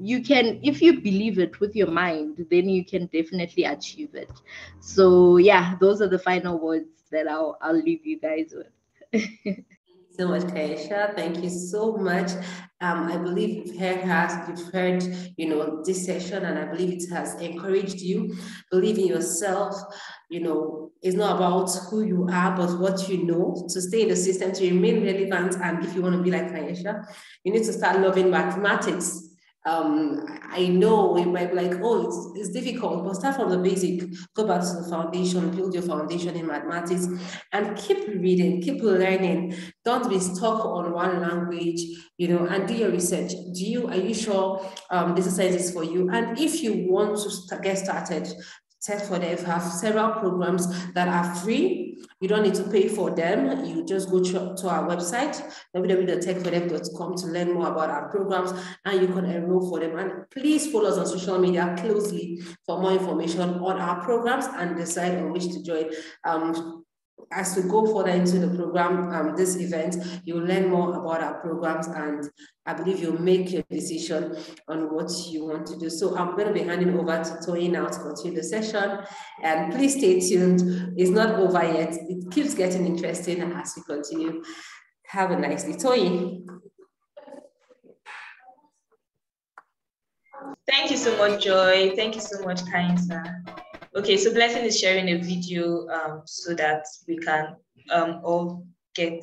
you can, if you believe it with your mind, then you can definitely achieve it. So yeah, those are the final words that I'll leave you guys with. So much, Kaisha. Thank you so much. I believe you've heard, you know, this session, and I believe it has encouraged you. Believe in yourself. You know, it's not about who you are, but what you know. To stay in the system, to remain relevant, and if you want to be like Kaisha, you need to start loving mathematics. I know it might be like, oh, it's difficult, but start from the basic, go back to the foundation, build your foundation in mathematics, and keep reading, keep learning. Don't be stuck on one language, you know, and do your research. Are you sure this exercise is for you? And if you want to get started, Tech for Dev have several programs that are free. You don't need to pay for them. You just go to our website, www.techfordev.com, to learn more about our programs, and you can enroll for them. And please follow us on social media closely for more information on our programs and decide on which to join. As we go further into the program, this event, you'll learn more about our programs, and I believe you'll make your decision on what you want to do. So I'm going to be handing over to Toyin now to continue the session, and please stay tuned. It's not over yet. It keeps getting interesting as we continue. Have a nice day. Toyin. Thank you so much, Joy. Thank you so much, Kainsa. Okay, so Blessing is sharing a video so that we can all get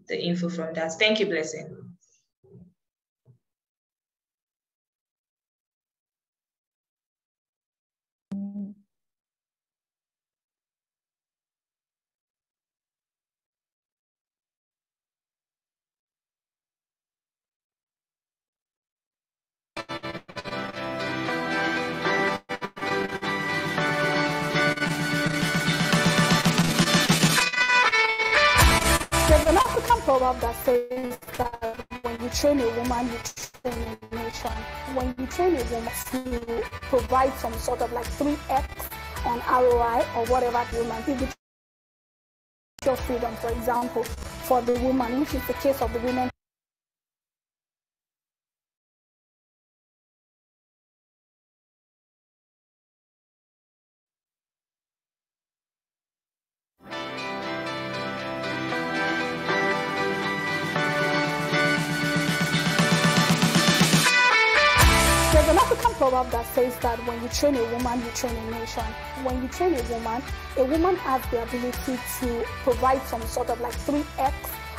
the info from that. Thank you, Blessing. There's an African proverb that says that when you train a woman, you train a nation. When you train a woman to provide some sort of like 3x on ROI or whatever the woman did, your freedom, for example, for the woman, which is the case of the women. There's an African proverb that says that when you train a woman, you train a nation. When you train a woman has the ability to provide some sort of like 3x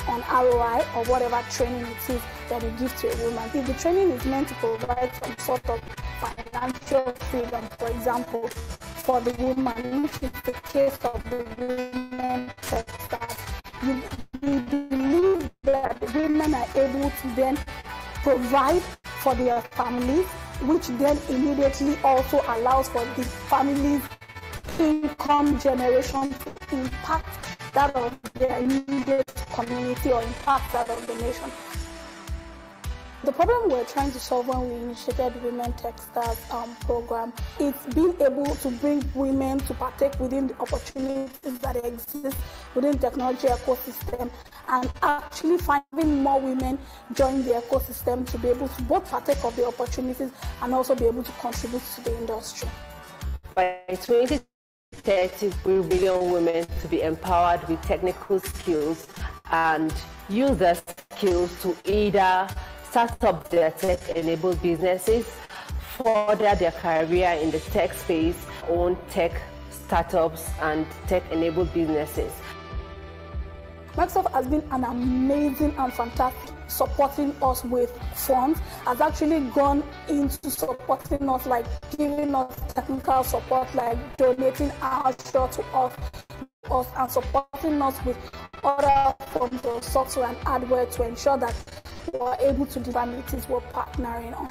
on ROI or whatever training it is that you give to a woman. If the training is meant to provide some sort of financial freedom, for example, for the woman, which is the case of the women Techsters, you believe that the women are able to then provide for their families, which then immediately also allows for the family's income generation to impact that of their immediate community or impact that of the nation. The problem we're trying to solve when we initiated Women Techsters program is being able to bring women to partake within the opportunities that exist within the technology ecosystem, and actually finding more women join the ecosystem to be able to both partake of the opportunities and also be able to contribute to the industry. By 2030, we want women to be empowered with technical skills and use their skills to either start up their tech-enabled businesses, further their career in the tech space, own tech startups and tech-enabled businesses. Microsoft has been an amazing and fantastic supporting us with funds, has actually gone into supporting us, like giving us technical support, like donating Azure to us and supporting us with other forms of software and hardware to ensure that we're able to deliver meetings we're partnering on.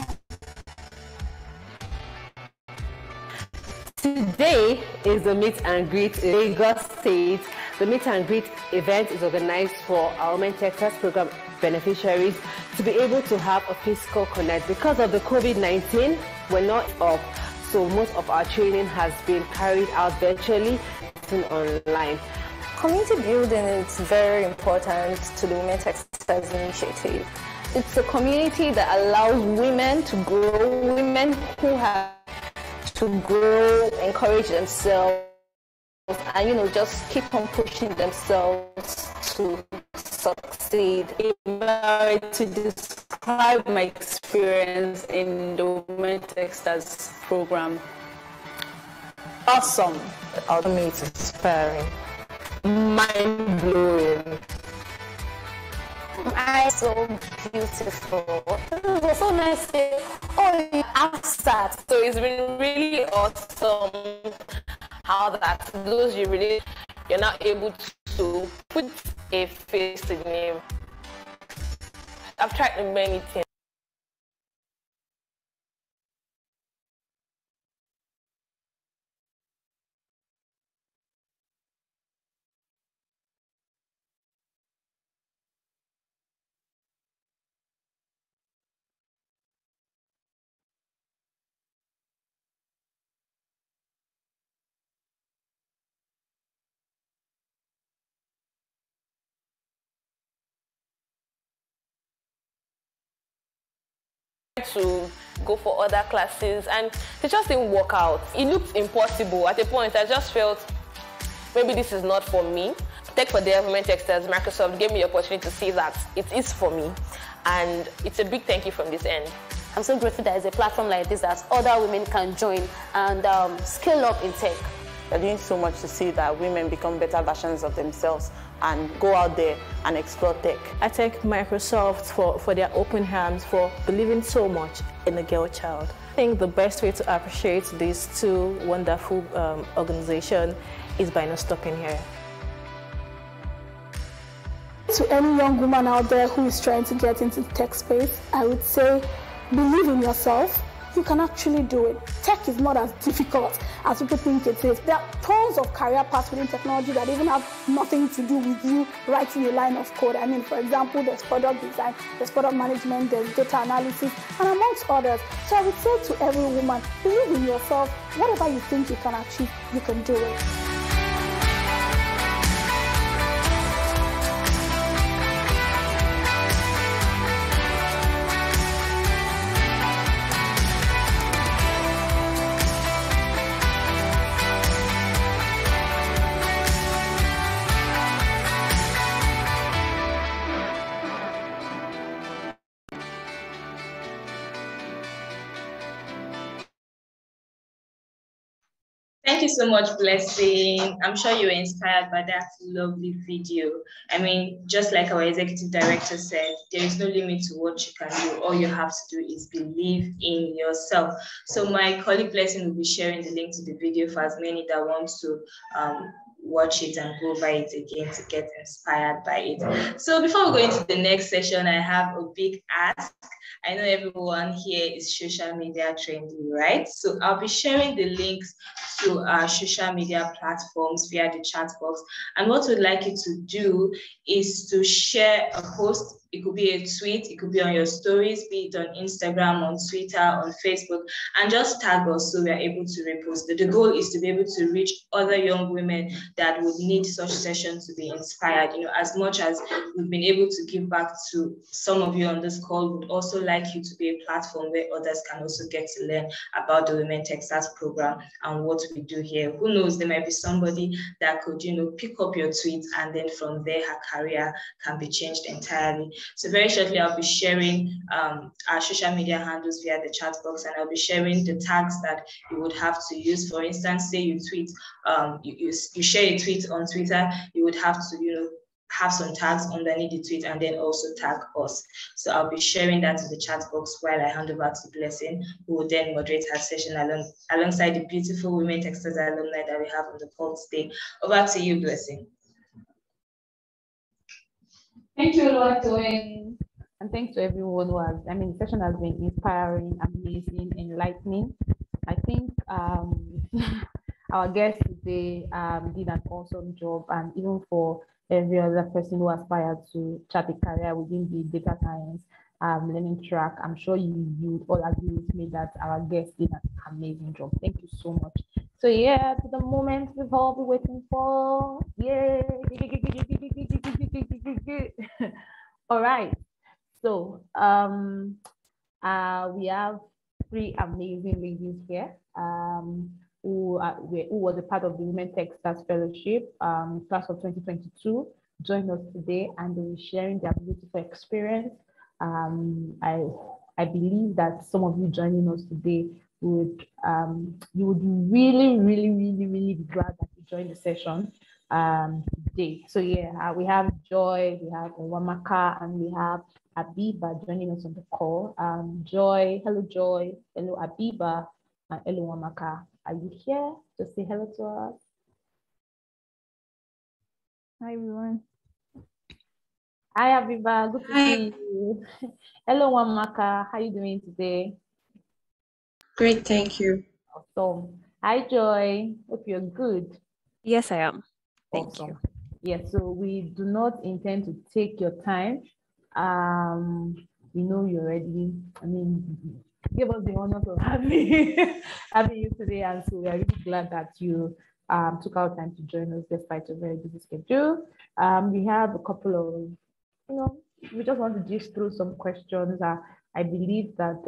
Today is the meet and greet in Lagos State. The meet and greet event is organized for our Women Techsters program beneficiaries to be able to have a physical connect. Because of the COVID-19, we're not up, so most of our training has been carried out virtually and online. Community building is very important to the Women Techsters initiative. It's a community that allows women to grow, women who have to grow, encourage themselves, and just keep on pushing themselves to succeed. To describe my experience in the Women Techsters program, awesome, Ultimate inspiring, mind-blowing. So beautiful. It was so nice. Oh, you asked that. So it's been really awesome how that those you're not able to put a face to the name. I've tried many things. To go for other classes and it just didn't work out. It looked impossible. At a point I just felt maybe this is not for me. Tech for Development Techsters, Microsoft gave me the opportunity to see that it is for me, and it's a big thank you from this end. I'm so grateful that there's a platform like this that other women can join and scale up in tech. They're doing so much to see that women become better versions of themselves and go out there and explore tech. I thank Microsoft for their open hands, for believing so much in a girl child. I think the best way to appreciate these two wonderful organizations is by not stopping here. To any young woman out there who is trying to get into the tech space, I would say believe in yourself. You can actually do it. Tech is not as difficult as people think it is. There are tons of career paths within technology that even have nothing to do with you writing a line of code. I mean, for example, there's product design, there's product management, there's data analysis, and amongst others. So I would say to every woman, believe in yourself. Whatever you think you can achieve, you can do it. Thank you so much, Blessing. I'm sure you were inspired by that lovely video. I mean, just like our executive director said, there is no limit to what you can do. All you have to do is believe in yourself. So my colleague Blessing will be sharing the link to the video for as many that want to watch it and go over it again to get inspired by it. So before we go into the next session, I have a big ask. I know everyone here is social media trendy, right? So I'll be sharing the links to our social media platforms via the chat box. And what we'd like you to do is to share a post. It could be a tweet, it could be on your stories, be it on Instagram, on Twitter, on Facebook, and just tag us so we are able to repost it. The goal is to be able to reach other young women that would need such sessions to be inspired. You know, as much as we've been able to give back to some of you on this call, would also like you to be a platform where others can also get to learn about the Women Techsters program and what we do here. Who knows, there might be somebody that could, you know, pick up your tweets and then from there her career can be changed entirely. So very shortly, I'll be sharing our social media handles via the chat box, and I'll be sharing the tags that you would have to use. For instance, say you tweet, you share a tweet on Twitter, you would have to, you know, have some tags underneath the tweet and then also tag us. So I'll be sharing that in the chat box while I hand over to Blessing, who will then moderate her session alongside the beautiful Women Techsters alumni that we have on the call today. Over to you, Blessing. Thank you, Lord, and thanks to everyone who has, the session has been inspiring, amazing, enlightening. I think Our guest today did an awesome job, and even for every other person who aspired to chart a career within the data science learning track, I'm sure you all agree with me that our guest did an amazing job. Thank you so much. So yeah, to the moment we've all been waiting for. Yay! All right. So we have three amazing ladies here who was a part of the Women Techsters Fellowship, class of 2022, joined us today, and they will sharing their beautiful experience. I believe that some of you joining us today would you would really, really, really, really be glad that you joined the session today. So yeah, we have Joy, we have Wamaka, and we have Abiba joining us on the call. Joy, hello Joy, hello Abiba, and hello Wamaka. Are you here to say hello to us? Hi everyone. Hi Abiba, good to see you. Hello Wamaka, how are you doing today? Great, thank you. Awesome. Hi Joy, hope you're good. Yes, I am. Thank Awesome. you. Yes, so we do not intend to take your time. We know you're ready. I mean, give us the honor of having having you today, and so we are really glad that you took our time to join us despite your very busy schedule. We have a couple of, we just want to just through some questions. I believe that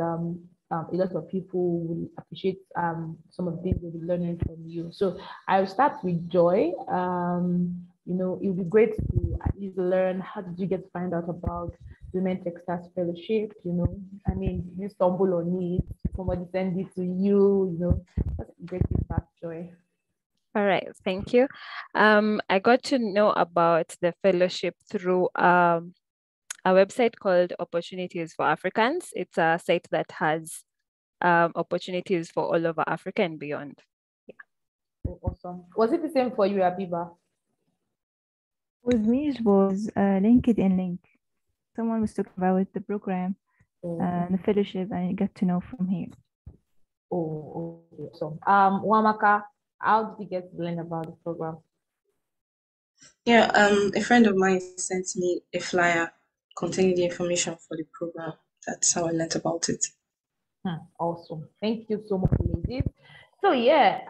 a lot of people will appreciate some of the things we'll be learning from you. So I'll start with Joy. It would be great to at least learn, how did you get to find out about Women Techsters Fellowship? I mean, you stumble on it, somebody send it to you, that's a great feedback, Joy. All right, thank you. I got to know about the fellowship through a website called Opportunities for Africans. It's a site that has opportunities for all over Africa and beyond. Yeah. Oh, awesome. Was it the same for you, Abiba? With me, it was a LinkedIn link. Someone was talking about the program, the fellowship, and I got to know from here. Oh, okay. So, Wamaka, how did you get to learn about the program? Yeah, a friend of mine sent me a flyer containing the information for the program. That's how I learned about it. Awesome. Thank you so much, ladies. So yeah,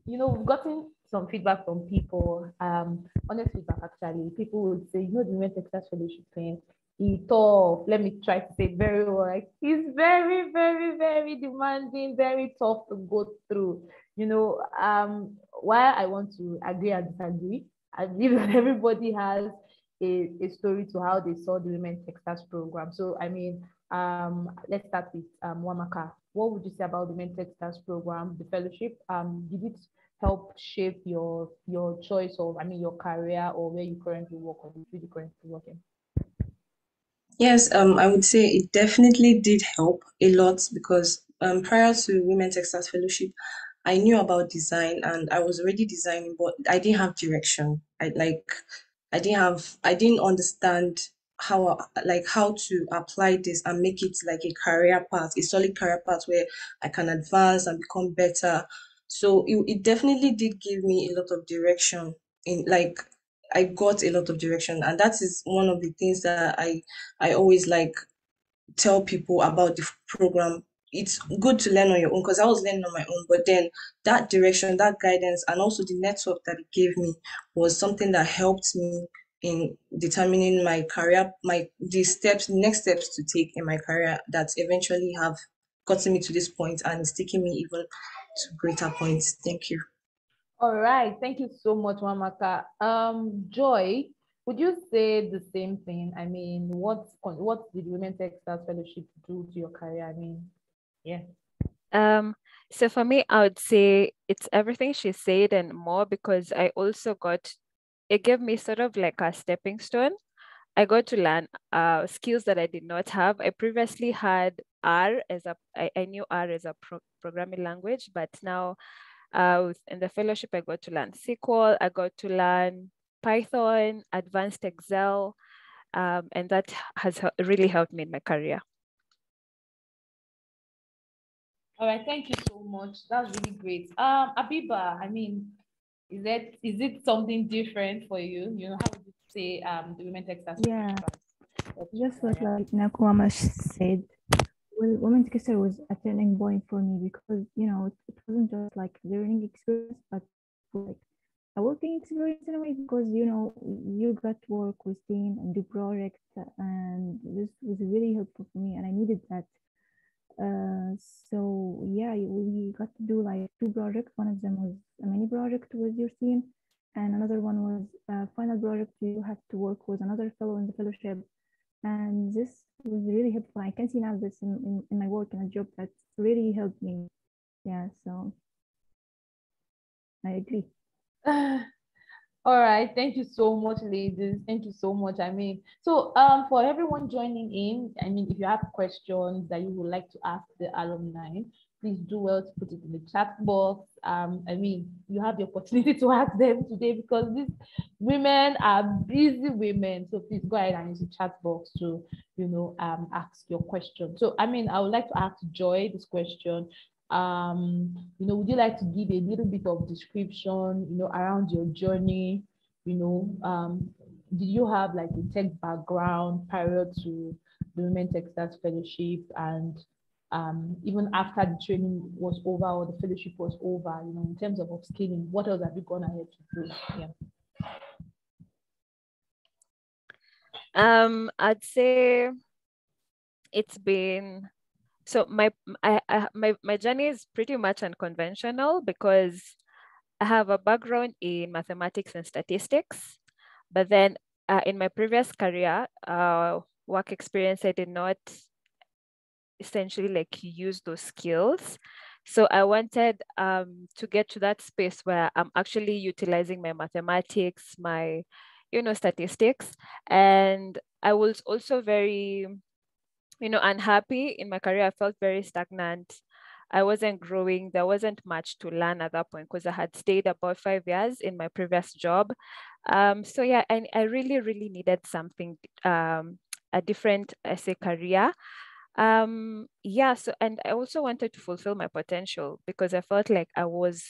we've gotten some feedback from people, honest feedback actually. People would say, the Women Techsters Fellowship thing, it's tough. Let me try to say it very well. Like, it's very, very, very demanding, very tough to go through. While I want to agree and disagree, I believe that everybody has a story to how they saw the Women Techsters program. So I mean, let's start with Wamaka. What would you say about the Women Techsters program, the fellowship? Did it help shape your choice of, your career, or where you currently work, or the field you currently work in? Yes, I would say it definitely did help a lot because prior to Women Techsters Fellowship, I knew about design and I was already designing, but I didn't have direction. I didn't understand how to apply this and make it like a career path, a solid career path where I can advance and become better. So it definitely did give me a lot of direction I got a lot of direction, and that is one of the things that I always tell people about the program. It's good to learn on your own because I was learning on my own, but then that direction, that guidance, and also the network that it gave me was something that helped me in determining my career, next steps to take in my career that eventually have gotten me to this point and it's taking me even to greater points. Thank you. All right, thank you so much, Wamaka. Joy, would you say the same thing? I mean, what did Women Techsters Fellowship do to your career? I mean, yeah. So for me, I would say it's everything she said and more, because I also it gave me sort of like a stepping stone. I got to learn skills that I did not have. I previously had R I knew R as a programming language, but now in the fellowship, I got to learn SQL, I got to learn Python, advanced Excel, and that has really helped me in my career. All right, thank you so much. That's really great. Abiba, I mean, is it something different for you? You know, how would you say the women Texas? Yeah, just what like Nakwama said. Well, Women's Kissar was a turning point for me because, you know, it wasn't just like learning experience, but like a working experience in a way because, you know, you got to work with team and do projects, and this was really helpful for me, and I needed that. Uh, so yeah, we got to do like two projects. One of them was a mini project with your team, and another one was a final project. You had to work with another fellow in the fellowship, and this was really helpful. I can see now this in my work and a job that really helped me. Yeah, so I agree. All right, thank you so much, ladies. Thank you so much. I mean, so for everyone joining in, I mean, if you have questions that you would like to ask the alumni, please do well to put it in the chat box. I mean, you have the opportunity to ask them today because these women are busy women. So please go ahead and use the chat box to, you know, ask your question. So I mean, I would like to ask Joy this question. You know, would you like to give a little bit of description, you know, around your journey? You know, did you have like a tech background prior to the Women Techsters Fellowship, and even after the training was over or the fellowship was over, you know, in terms of upskilling, what else have you gone ahead to do? Yeah. I'd say it's been so my journey is pretty much unconventional because I have a background in mathematics and statistics, but then in my previous career, work experience, I did not essentially like use those skills. So I wanted to get to that space where I'm actually utilizing my mathematics, my, you know, statistics. And I was also very, you know, unhappy in my career. I felt very stagnant. I wasn't growing. There wasn't much to learn at that point because I had stayed about 5 years in my previous job. So yeah, and I really, really needed something, a different, I say, career. Yeah, so, and I also wanted to fulfill my potential because I felt like I was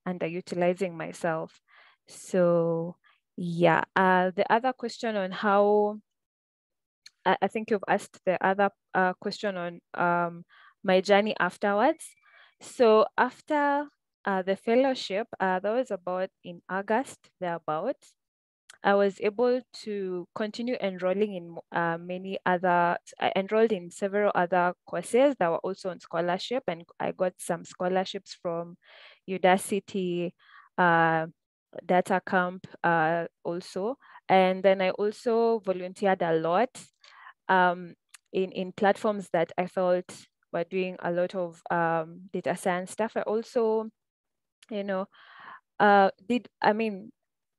underutilizing myself. So yeah, the other question on how, I think you've asked the other question on my journey afterwards. So after the fellowship, that was about in August, thereabouts, I was able to continue enrolling in many other, I enrolled in several other courses that were also on scholarship, and I got some scholarships from Udacity, Data Camp also. And then I also volunteered a lot in platforms that I felt were doing a lot of data science stuff. I also, you know,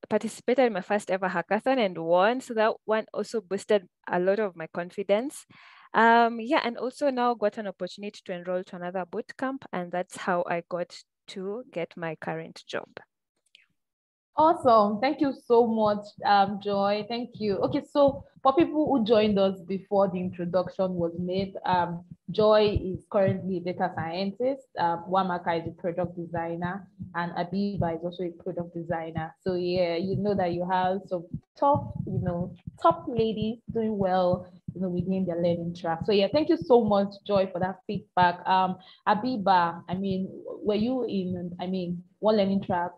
participated in my first ever hackathon and won. So that one also boosted a lot of my confidence. Yeah, and also now got an opportunity to enroll to another boot camp, and that's how I got to get my current job. Awesome. Thank you so much, Joy. Thank you. Okay, so for people who joined us before the introduction was made, Joy is currently a data scientist. Wamaka is a product designer, and Abiba is also a product designer. So yeah, you know that you have some top, you know, top ladies doing well, you know, within their learning track. So yeah, thank you so much, Joy, for that feedback. Abiba, I mean, were you in, I mean, one learning track?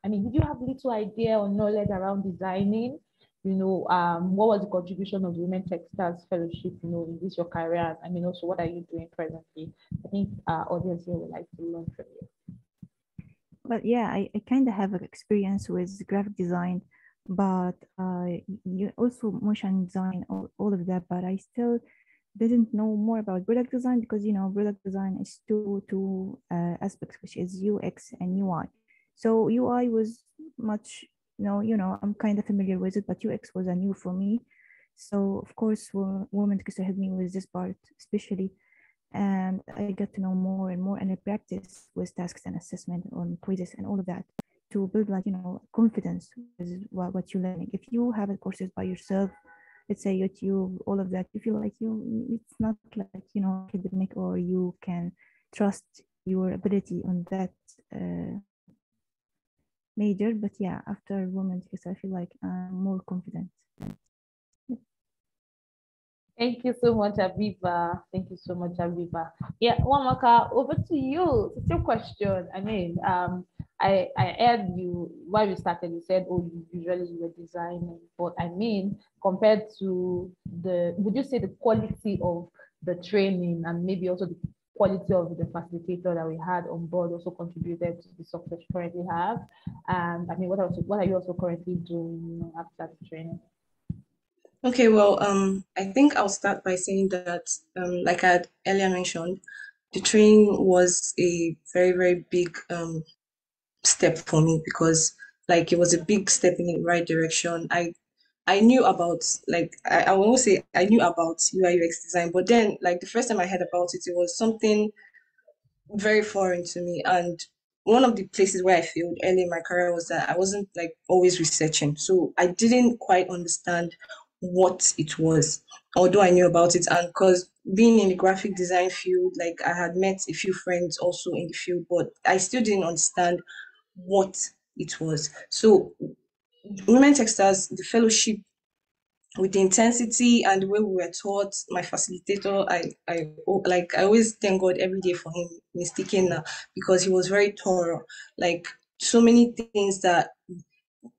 I mean, did you have little idea or knowledge around designing? You know, what was the contribution of the Women Techsters Fellowship, you know, in this your career? I mean, also, what are you doing presently? I think our audience here would like to learn from you. But yeah, I kind of have an experience with graphic design, but you also motion design, all of that, but I still didn't know more about product design because, you know, product design is two aspects, which is UX and UI. So UI was much, you know, I'm kind of familiar with it, but UX was a new for me. So of course, Women Together helped me with this part, especially, and I got to know more and more, and I practice with tasks and assessment on quizzes and all of that to build, like, you know, confidence with what you're learning. If you have courses by yourself, let's say YouTube, all of that, you feel like it's not like, you know, academic, or you can trust your ability on that major. But yeah, after women textile, I feel like I'm more confident. Thank you so much, Abiba. Thank you so much, Abiba. Yeah, Wamaka, over to you. It's your question. I mean, I heard you while you started. You said, "Oh, usually you were designing," but I mean, compared to would you say the quality of the training and maybe also the quality of the facilitator that we had on board also contributed to the success you currently have? And I mean, what are you also currently doing after the training? Okay, well, I think I'll start by saying that, like I had earlier mentioned, the training was a very, very big step for me because like it was a big step in the right direction. I knew about like I will say I knew about UI UX design, but then like the first time I heard about it, it was something very foreign to me. And one of the places where I failed early in my career was that I wasn't like always researching. So I didn't quite understand what it was, although I knew about it. And because being in the graphic design field, like I had met a few friends also in the field, but I still didn't understand what it was. So Women Techstars, the fellowship with the intensity and the way we were taught, my facilitator, I always thank God every day for him mistaking because he was very thorough. Like so many things that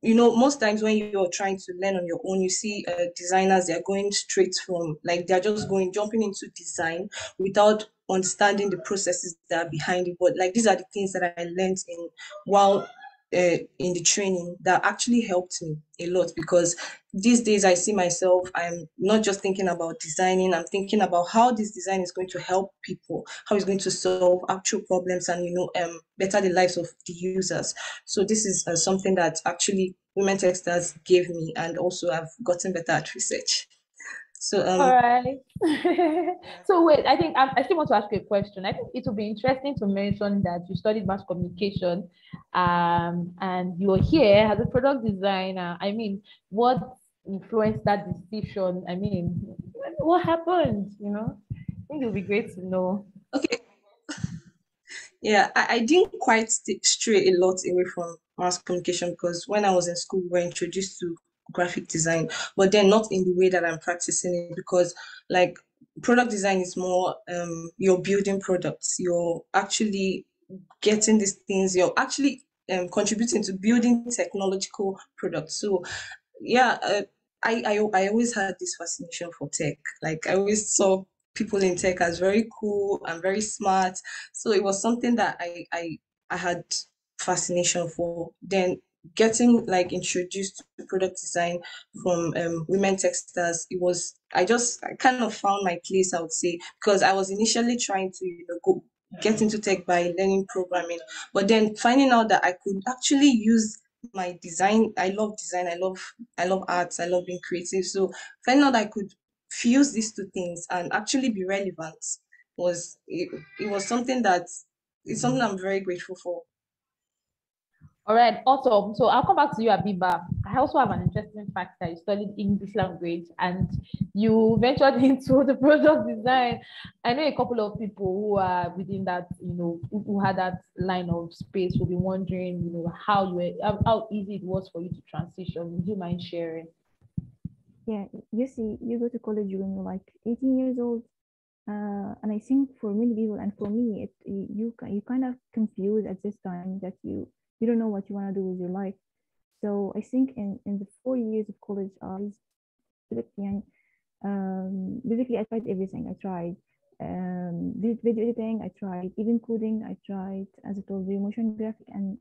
most times when you're trying to learn on your own, you see designers, they're going straight from, like, they're just jumping into design without understanding the processes that are behind it. But like, these are the things that I learned while in the training that actually helped me a lot because these days I see myself, I'm not just thinking about designing, I'm thinking about how this design is going to help people, how it's going to solve actual problems and, better the lives of the users. So this is something that actually Women Techstars gave me, and also I've gotten better at research. So all right. So wait, I think I still want to ask you a question. I think it would be interesting to mention that you studied mass communication, and you're here as a product designer. I mean, what influenced that decision? I mean, what happened? I think it would be great to know. Okay. Yeah, I didn't quite stray a lot away from mass communication because when I was in school, we were introduced to graphic design, but then not in the way that I'm practicing it because, like, product design is more you're building products, you're actually getting these things, you're actually contributing to building technological products. So yeah, I always had this fascination for tech. Like I always saw people in tech as very cool and very smart. So it was something that I had fascination for. Then getting like introduced to product design from Women Techstars, I kind of found my place, I would say, because I was initially trying to go get into tech by learning programming, but then finding out that I could actually use my design. I love design. I love arts. I love being creative. So finding out I could fuse these two things and actually be relevant it was something that it's something I'm very grateful for. All right, awesome. So I'll come back to you, Abiba. I also have an interesting fact that you studied English language and you ventured into the product design. I know a couple of people who are within that, who had that line of space will be wondering, how easy it was for you to transition. Would you mind sharing? Yeah, you see, you go to college when you're like 18 years old. And I think for many people and for me, you kind of confused at this time that you don't know what you want to do with your life. So I think in the 4 years of college, basically I tried everything. I tried video editing, I tried even coding, I tried, as I told you, motion graphic and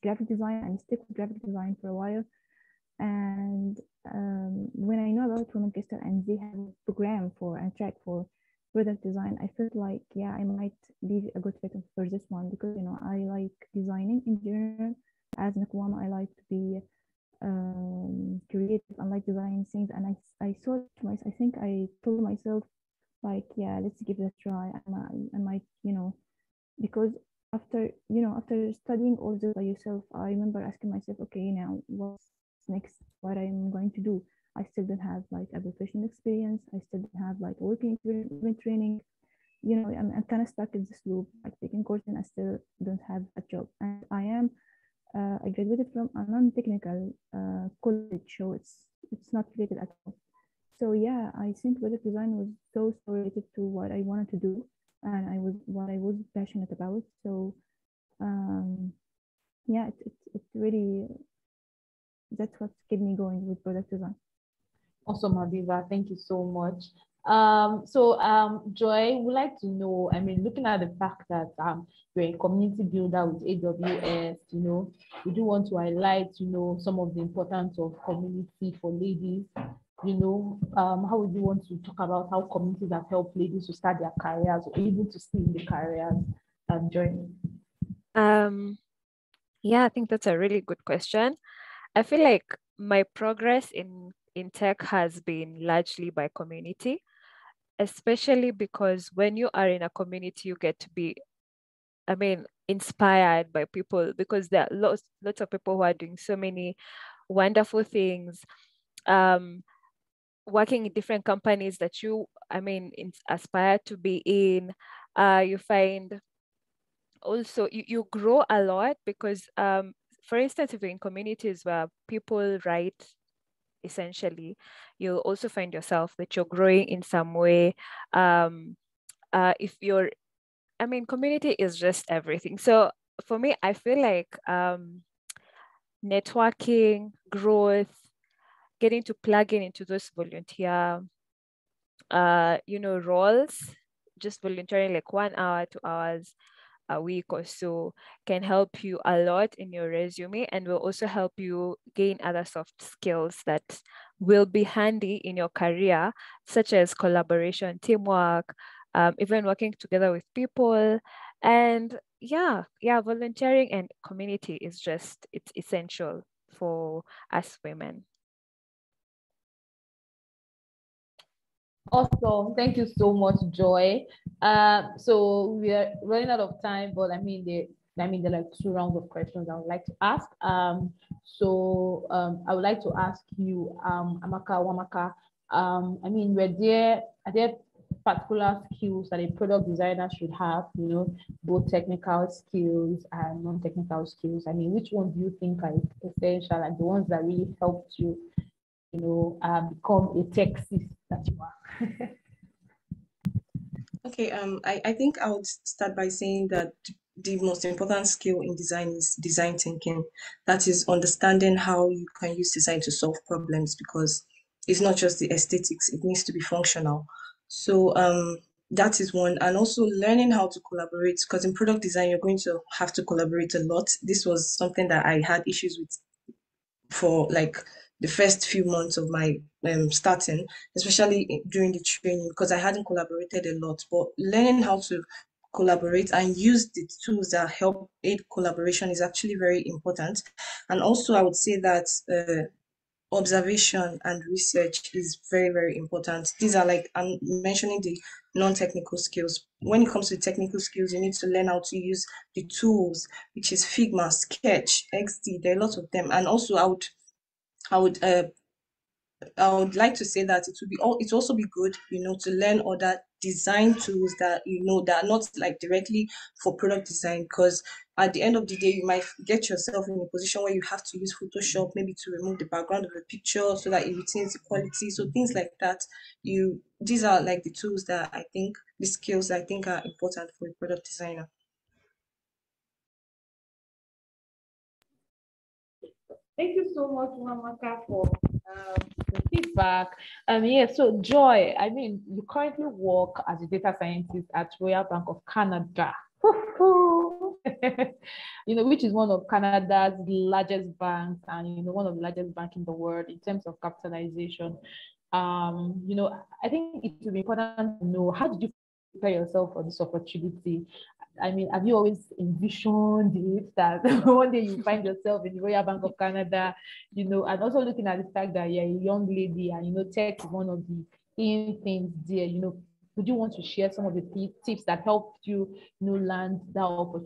graphic design, and stick with graphic design for a while. And when I know about Women Techstars and they have a program for and track for product design, I felt like, yeah, I might be a good fit for this one because, I like designing in general. As Nakwama, I like to be creative and like designing things. And I thought to myself, I think I told myself, like, yeah, let's give it a try. I might, because after studying all this by yourself, I remember asking myself, okay, now what's next? What I'm going to do? I still don't have like a professional experience. I still don't have like working experience training. you know, I'm kind of stuck in this loop, like taking course and I still don't have a job. And I graduated from a non-technical college, so it's not related at all. So yeah, I think product design was so related to what I wanted to do, and what I was passionate about. So yeah, it's really, that's what kept me going with product design. Awesome, Abiva. Thank you so much. Joy, would like to know, I mean, looking at the fact that you're a community builder with AWS, you know, we do want to highlight, you know, some of the importance of community for ladies. You know, how would you want to talk about how communities have helped ladies to start their careers or able to see the careers journey? Yeah, I think that's a really good question. I feel like my progress in tech has been largely by community, especially because when you are in a community, you get to be, I mean, inspired by people, because there are lots of people who are doing so many wonderful things, working in different companies that you, I mean, aspire to be in. You find also you grow a lot because, for instance, if you're in communities where people write, essentially, you'll also find yourself that you're growing in some way. If you're, I mean, community is just everything. So for me, I feel like networking, growth, getting to plug in into those volunteer, you know, roles, just volunteering like 1 hour, 2 hours a week or so can help you a lot in your resume, and will also help you gain other soft skills that will be handy in your career, such as collaboration, teamwork, even working together with people. And yeah, volunteering and community is just, it's essential for us women. Awesome. Thank you so much, Joy. So we are running out of time, but I mean, there are like 2 rounds of questions I would like to ask. I would like to ask you, Amaka, Wamaka, I mean, are there particular skills that a product designer should have, you know, both technical skills and non-technical skills? I mean, which ones do you think are essential and the ones that really helped you, you know, become a Techsters that you are? Okay, I think I would start by saying that the most important skill in design is design thinking. That is understanding how you can use design to solve problems, because it's not just the aesthetics, it needs to be functional. So that is one. And also learning how to collaborate, because in product design, you're going to have to collaborate a lot. This was something that I had issues with for like the first few months of my starting, especially during the training, because I hadn't collaborated a lot. But learning how to collaborate and use the tools that help aid collaboration is actually very important. And also, I would say that observation and research is very, very important. These are like, I'm mentioning the non-technical skills. When it comes to technical skills, you need to learn how to use the tools, which is Figma, Sketch, XD. There are lots of them. And also, I would I would like to say that it also be good, you know, to learn other design tools that, you know, that are not like directly for product design, because at the end of the day you might get yourself in a position where you have to use Photoshop maybe to remove the background of a picture so that it retains the quality. So things like that, these are like the tools that I think, the skills I think are important for a product designer. Thank you so much, Wamaka, for the feedback. Yeah, so Joy, I mean, you currently work as a data scientist at Royal Bank of Canada. You know, which is one of Canada's largest banks, and you know, one of the largest banks in the world in terms of capitalization. You know, I think it would be important to know, how did you prepare yourself for this opportunity? I mean, have you always envisioned it that one day you find yourself in the Royal Bank of Canada, you know, and also looking at the fact that you're a young lady and, you know, tech is one of the in things there, you know, would you want to share some of the tips that helped you, you know, land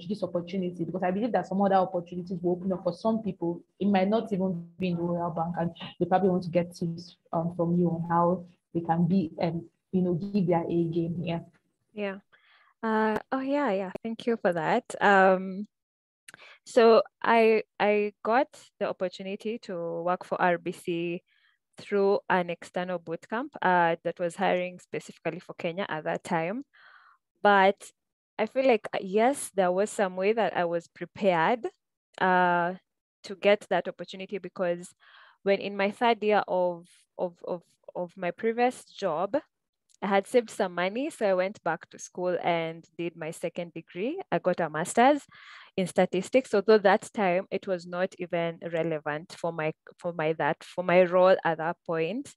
this opportunity? Because I believe that some other opportunities will open up for some people. It might not even be in the Royal Bank, and they probably want to get tips from you on how they can be and, you know, give their A game here. Yeah. Oh yeah. Thank you for that. So I got the opportunity to work for RBC through an external bootcamp that was hiring specifically for Kenya at that time. But I feel like, yes, there was some way that I was prepared to get that opportunity, because when in my third year of my previous job, I had saved some money, so I went back to school and did my second degree. I got a master's in statistics, although that time it was not even relevant for my role at that point.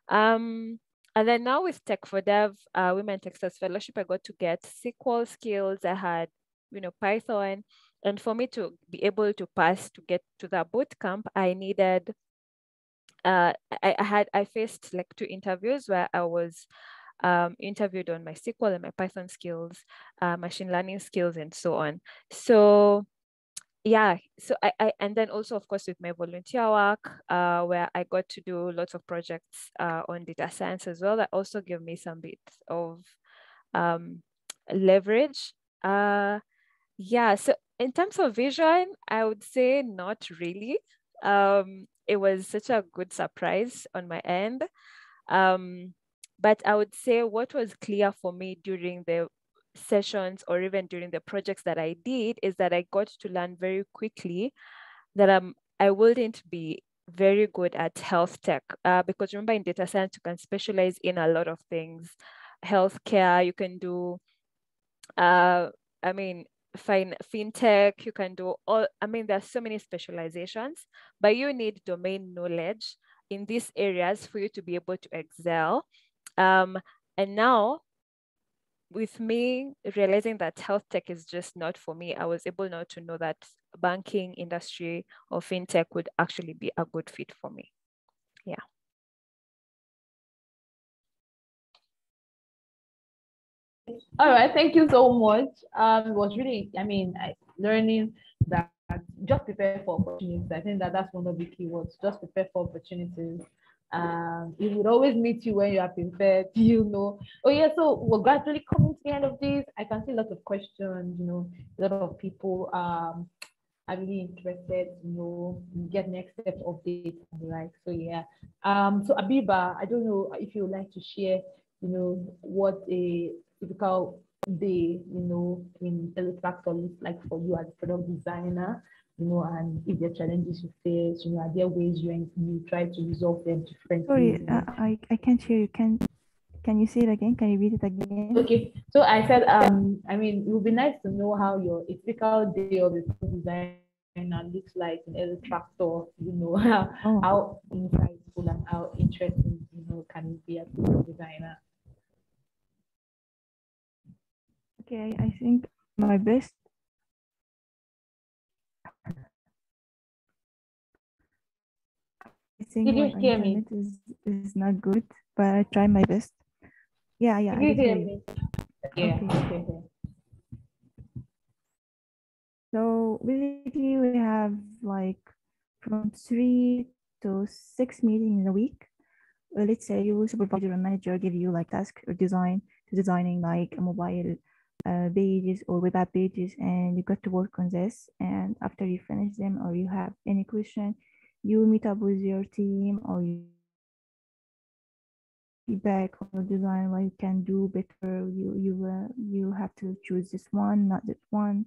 And then now with Tech for Dev, Women Techsters Fellowship, I got to get SQL skills. I had, Python, and for me to be able to pass to get to that boot camp, I needed. I faced like 2 interviews where I was interviewed on my SQL and my Python skills, machine learning skills, and so on. So yeah, so I and then also, of course, with my volunteer work, where I got to do lots of projects on data science as well, that also gave me some bits of leverage. Yeah, so in terms of vision, I would say not really. It was such a good surprise on my end. But I would say what was clear for me during the sessions or even during the projects that I did is that I got to learn very quickly that I wouldn't be very good at health tech, because remember, in data science, you can specialize in a lot of things. Healthcare, you can do, fintech, you can do all, there's so many specializations, but you need domain knowledge in these areas for you to be able to excel. And now, with me realizing that health tech is just not for me, I was able now to know that banking industry or fintech would actually be a good fit for me. Yeah. All right, thank you so much. It was really, learning that just prepare for opportunities. I think that's one of the key words. Just prepare for opportunities. It would always meet you when you are prepared, Oh yeah, so we're gradually coming to the end of this. I can see a lot of questions, a lot of people are really interested, get next steps updates and the like. So yeah. So Abiba, I don't know if you would like to share, what a typical day, in Electractor looks like for you as a product designer, and if there are challenges you face, are there ways you try to resolve them differently? Sorry, I can't hear you. Can you say it again? Can you read it again? Okay, so I said, it would be nice to know how your typical day of a designer looks like in Electractor, how insightful and how interesting, can it be as a designer? Okay, I think my best. I think Did you my hear me? internet is not good, but I try my best. Yeah, I Did did you hear hear you. me? Yeah. Okay. So basically, we have like from 3 to 6 meetings in a week. Let's say your supervisor and manager give you like task or designing like a mobile pages or web app pages, and you got to work on this. And after you finish them or you have any question, you meet up with your team or you feedback on the design, what you can do better. You have to choose this one, not that one,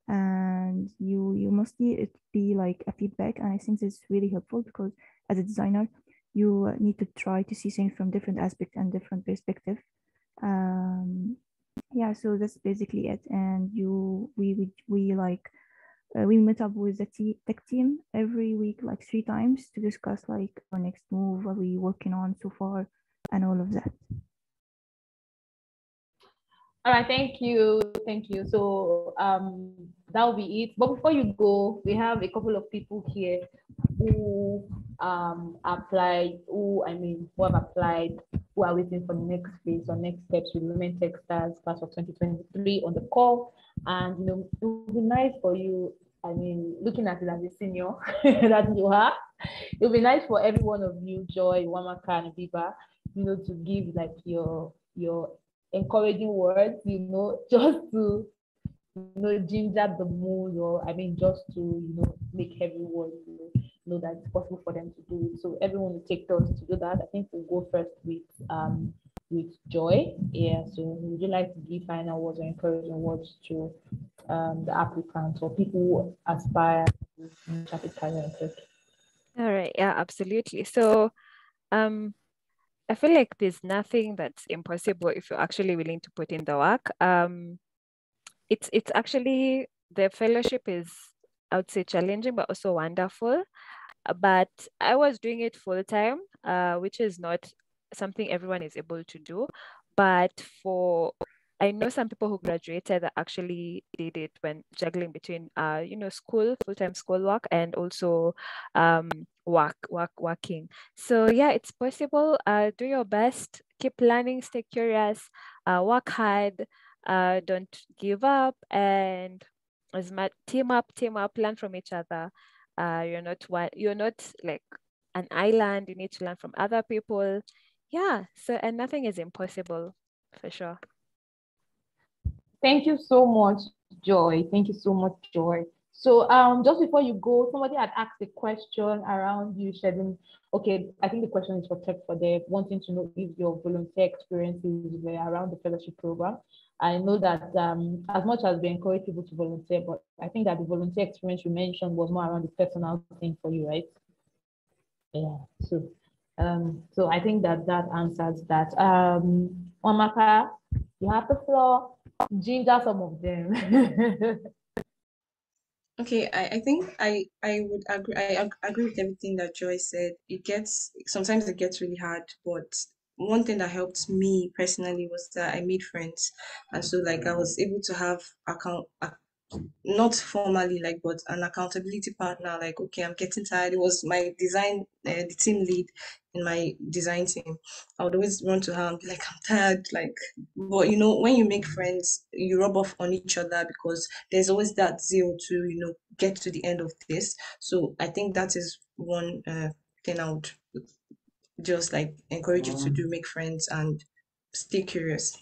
and you mostly it be like a feedback. And I think this is really helpful because as a designer, you need to try to see things from different aspects and different perspective. Yeah, so that's basically it. And we met up with the tech team every week, like 3 times, to discuss like our next move, what we working on so far, and all of that. All right, thank you. So that'll be it. But before you go, we have a couple of people here who applied, who have applied, who are waiting for the next phase or next steps with Women Techsters class of 2023 on the call. And it would be nice for you, looking at it as a senior that you are, it would be nice for every one of you, Joy, Wamaka, and Biba, to give like your encouraging words, just to ginger the mood, or I mean, just to make everyone know that it's possible for them to do it. So everyone will take turns to do that. I think we'll go first with Joy. Yeah. So would you like to give final words or encouraging words to the applicants or people who aspire to traffic career in tech? All right. Yeah, absolutely. So I feel like there's nothing that's impossible if you're actually willing to put in the work. It's actually, the fellowship is, I would say, challenging but also wonderful. But I was doing it full time, which is not something everyone is able to do. But I know some people who graduated that actually did it when juggling between, full-time school work and also working. So yeah, it's possible. Do your best, keep learning, stay curious, work hard, don't give up, and as much team up, learn from each other. You're not like an island. You need to learn from other people. Yeah. So, and nothing is impossible, for sure. Thank you so much, Joy. Thank you so much, Joy. So just before you go, somebody had asked a question around you shedding. Okay, I think the question is for Tech for Dev, wanting to know if your volunteer experiences were around the fellowship program. I know that as much as we encourage people to volunteer, but I think that the volunteer experience you mentioned was more around the personal thing for you, right? Yeah. So I think that answers that. Omaka, you have the floor. Ginger some of them. Okay, I think I would agree. Agree with everything that Joy said. Sometimes it gets really hard, but one thing that helped me personally was that I made friends, and so like I was able to have not formally like, but an accountability partner. Like, okay, I'm getting tired. It was my the team lead in my design team. I would always run to her and be like, I'm tired. Like, but when you make friends, you rub off on each other because there's always that zeal to get to the end of this. So I think that is one thing I would just like encourage you to do: make friends and stay curious.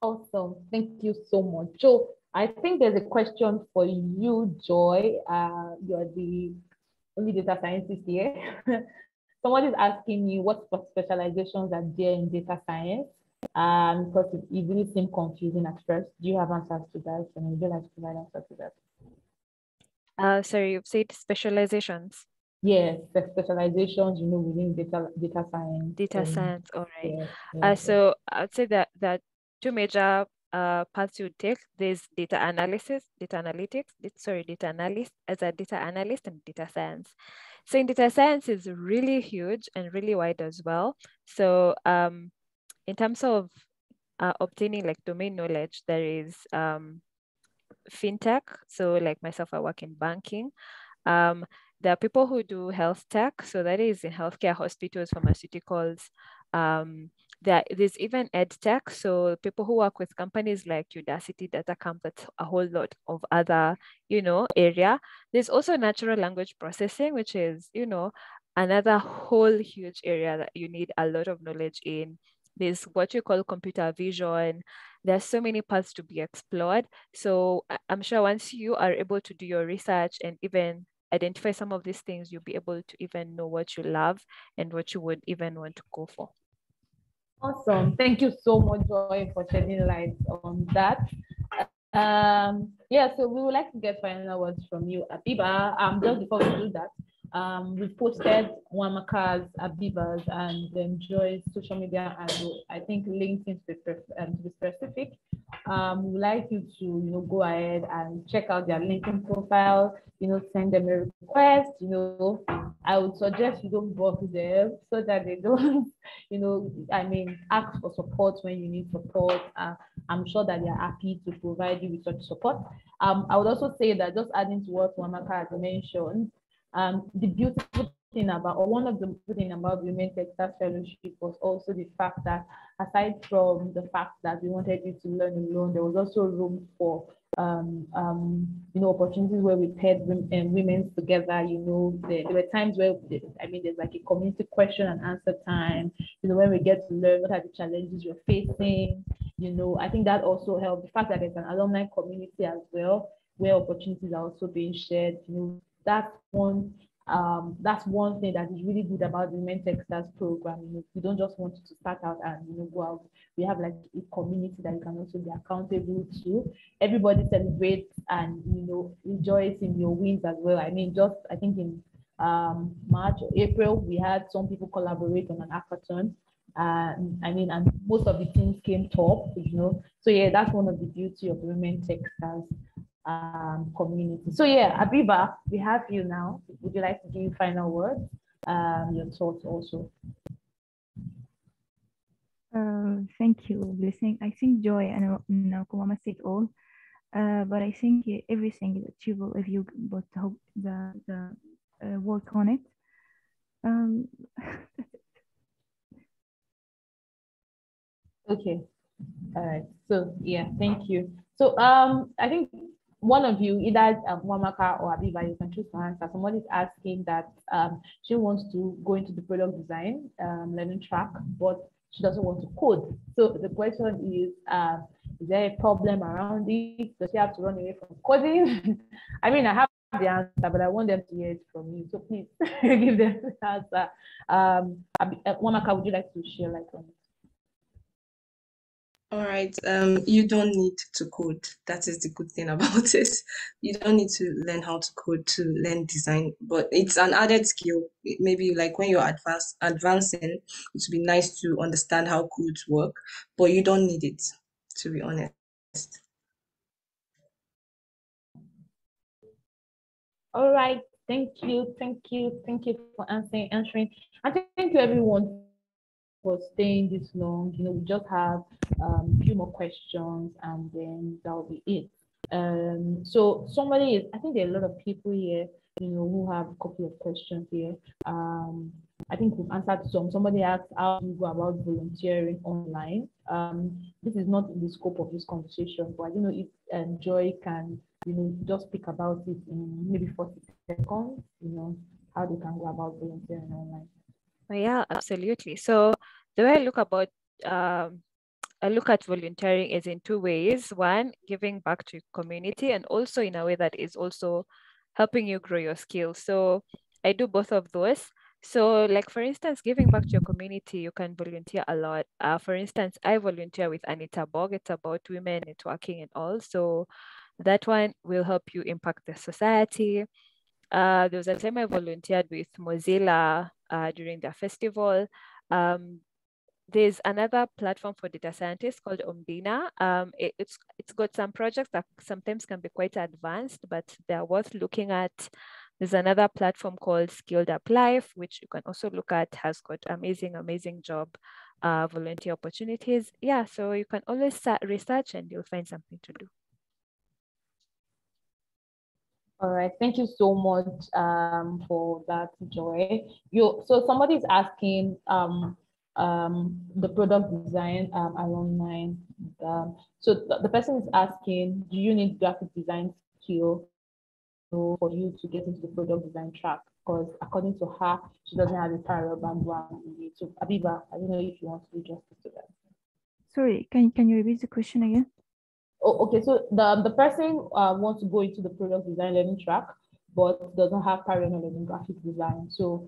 Awesome. Thank you so much. So I think there's a question for you, Joy. You're the only data scientist here. Someone is asking you what specializations are there in data science. Because it really seemed confusing at first. Do you have answers to that? And would you like to provide answers to that? Sorry, you've said specializations. Yes, the specializations, within data science. Data science, all right. Yeah. So I'd say that two major paths you take. There's data analysis, data analytics, data analyst as a data analyst, and data science. So in data science is really huge and really wide as well. So in terms of obtaining like domain knowledge, there is fintech. So like myself, I work in banking. There are people who do health tech, so that is in healthcare, hospitals, pharmaceuticals. There's even ed tech, so people who work with companies like Udacity, Datacamp, that's a whole lot of other, area. There's also natural language processing, which is, another whole huge area that you need a lot of knowledge in. There's what you call computer vision. There's so many paths to be explored. So I'm sure once you are able to do your research and even identify some of these things, you'll be able to even know what you love and what you would even want to go for. Awesome. Thank you so much, Joy, for shedding light on that. Yeah, so we would like to get final words from you, Abiba. Just before we do that, we've posted Wamaka's, Abiba's, and Joy's social media, and I think LinkedIn to be specific. We would like you to go ahead and check out their LinkedIn profile. Send them a request. I would suggest you don't block them so that they don't, ask for support when you need support. I'm sure that they're happy to provide you with such support. I would also say that, just adding to what Wamaka has mentioned, the beautiful thing about, or one of the good things about Women Techsters Fellowship was also the fact that, aside from the fact that we wanted you to learn alone, there was also room for opportunities where we paired women together. There were times where, there's like a community question and answer time, when we get to learn what are the challenges you're facing. I think that also helped. The fact that there's an alumni community as well, where opportunities are also being shared. That's one thing that is really good about the Women Techsters program. We don't just want you to start out and go out. We have like a community that you can also be accountable to. Everybody celebrates and rejoice in your wins as well. I think in March or April we had some people collaborate on an hackathon. And most of the teams came top. So yeah, that's one of the beauty of the Women Techsters community. So yeah, Abiba, we have you now. Would you like to give final words? Your thoughts also. Thank you, Blessing. I think Joy and Kumama said all, but I think everything is achievable if you but the work on it. Okay. All right. So yeah, thank you. So I think one of you, either Wamaka or Abiba, you can choose to answer. Somebody's asking that she wants to go into the product design learning track, but she doesn't want to code. So the question is there a problem around it? Does she have to run away from coding? I have the answer, but I want them to hear it from you. So please give them the answer. Wamaka, would you like to share light on it? All right. You don't need to code. That is the good thing about it. You don't need to learn how to code to learn design, but it's an added skill. Maybe like when you're advancing, it would be nice to understand how codes work, but you don't need it, to be honest. All right. Thank you for answering. And thank you everyone for staying this long. We just have a few more questions and then that'll be it. So I think there are a lot of people here, who have a couple of questions here. I think we've answered some. Somebody asked, how do you go about volunteering online? This is not in the scope of this conversation, but if Joy can, just speak about it in maybe 40 seconds, how they can go about volunteering online. Oh, yeah, absolutely. So the way I look at volunteering is in two ways. One, giving back to your community, and also in a way that is also helping you grow your skills. So I do both of those. So like, for instance, giving back to your community, you can volunteer a lot. For instance, I volunteer with Anita Bog. It's about women networking and all. So that one will help you impact the society. There was a time I volunteered with Mozilla during their festival. There's another platform for data scientists called Omdina. It's got some projects that sometimes can be quite advanced, but they're worth looking at. There's another platform called Skilled Up Life, which you can also look at, has got amazing job volunteer opportunities. Yeah, so you can always research and you'll find something to do. All right, thank you so much for that, Joy. So somebody's asking the product design alumni. So the person is asking, do you need graphic design skill for you to get into the product design track? Because according to her, she doesn't have a parallel background in it. So Abiba, I don't know if you want to do justice to that. Sorry, can you repeat the question again? Oh, okay, so the person wants to go into the product design learning track, but doesn't have prior knowledge in graphic design. So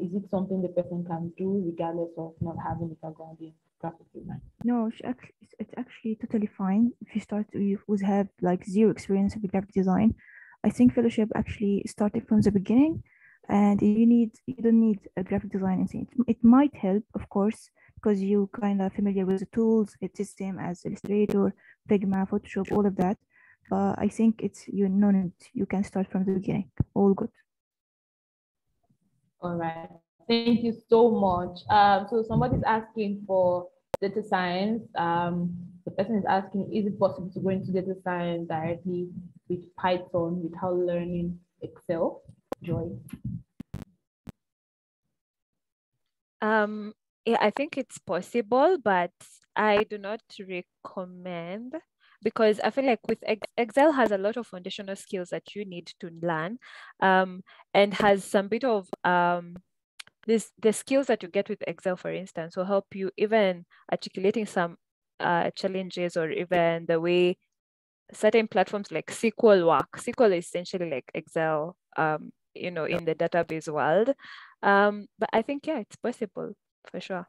is it something the person can do regardless of not having a background in graphic design? No, it's actually totally fine if you start with have like zero experience with graphic design. I think fellowship actually started from the beginning, and you don't need a graphic design. It might help, of course, because you kind of familiar with the tools. It's the same as Illustrator, Figma, Photoshop, all of that. But I think you can start from the beginning. All good. All right. Thank you so much. So somebody's asking for data science. The person is asking, is it possible to go into data science directly with Python without learning Excel? Joy. Yeah, I think it's possible, but I do not recommend. because I feel like with Excel has a lot of foundational skills that you need to learn, and has some bit of the skills that you get with Excel, for instance, will help you even articulating some challenges, or even the way certain platforms like SQL work. SQL is essentially like Excel, in the database world. But I think, yeah, it's possible for sure.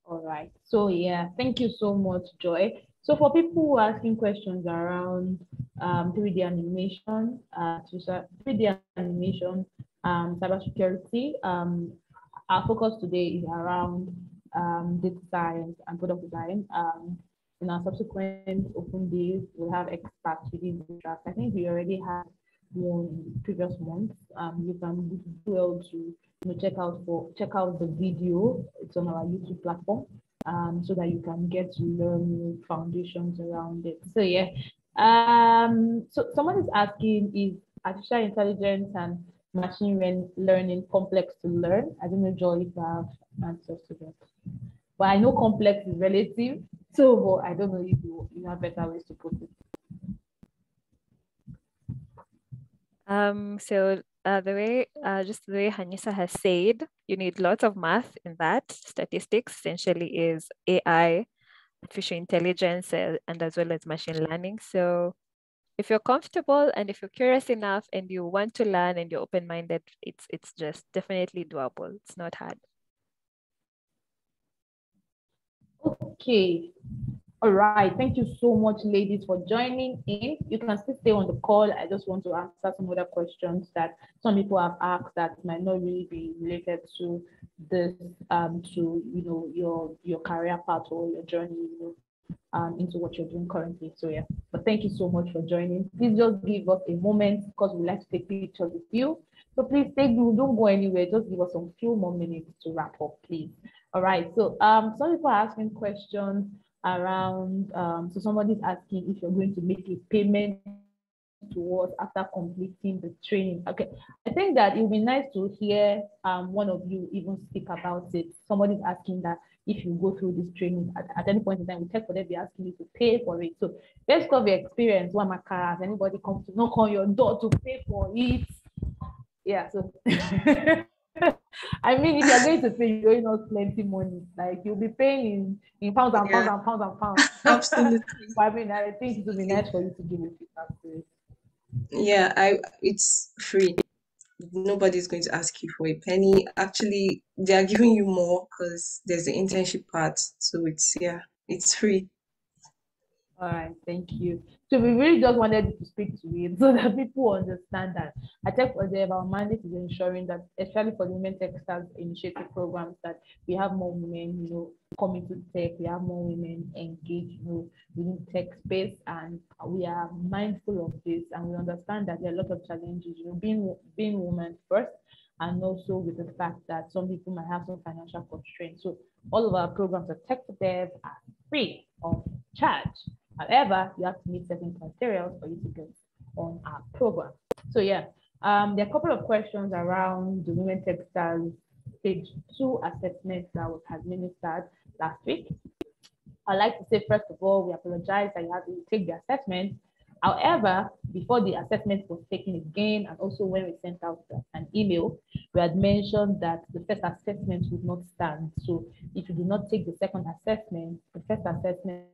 All right. So yeah, thank you so much, Joy. So for people who are asking questions around 3D animation, 3D animation, cybersecurity, our focus today is around data science and product design. In our subsequent open days, we'll have experts within the track. I think we already had one in previous months. You can do well to check out the video. It's on our YouTube platform, so that you can get to learn foundations around it. So yeah, so someone is asking, is artificial intelligence and machine learning complex to learn? I don't know, Joy, if you have answers to that. But I know complex is relative, so I don't know if you have better ways to put it. So the way Hanisa has said, you need lots of math in that. Statistics essentially is AI, artificial intelligence, and as well as machine learning. So if you're comfortable and if you're curious enough and you want to learn and you're open-minded, it's just definitely doable. It's not hard. Okay. All right. Thank you so much, ladies, for joining in. You can still stay on the call. I just want to answer some other questions that some people have asked that might not really be related to this, to your career path or your journey, into what you're doing currently. So yeah. But thank you so much for joining. Please just give us a moment because we like to take pictures with you. So please don't go anywhere. Just give us some few more minutes to wrap up, please. All right. So some people are asking questions around, so somebody's asking if you're going to make a payment to us after completing the training. Okay, I think that it would be nice to hear one of you even speak about it. Somebody's asking that if you go through this training at any point in time, we check for them, be asking you to pay for it. So based on the experience, has anybody come to knock on your door to pay for it? Yeah, so I mean, if you're going to pay, you're going to plenty money. Like you'll be paying in pounds and pounds and pounds and pounds. Absolutely. But I mean, I think it would be nice for you to give a feedback to it. Yeah, it's free. Nobody's going to ask you for a penny. Actually, they are giving you more because there's the internship part. So it's free. All right, thank you. So we really just wanted to speak to it so that people understand that I think our mandate is ensuring that, especially for the Women Techsters Initiative programs, that we have more women, coming to tech, we have more women engaged, within tech space, and we are mindful of this, and we understand that there are a lot of challenges, being women first, and also with the fact that some people might have some financial constraints. So all of our programs at Tech for Dev are free of charge. However, you have to meet certain criteria for you to get on our program. So yeah, there are a couple of questions around the Women Techsters Stage 2 assessment that was administered last week. I'd like to say, first of all, we apologize that you had to take the assessment. However, before the assessment was taken again, and also when we sent out an email, we had mentioned that the first assessment would not stand. So if you do not take the second assessment, the first assessment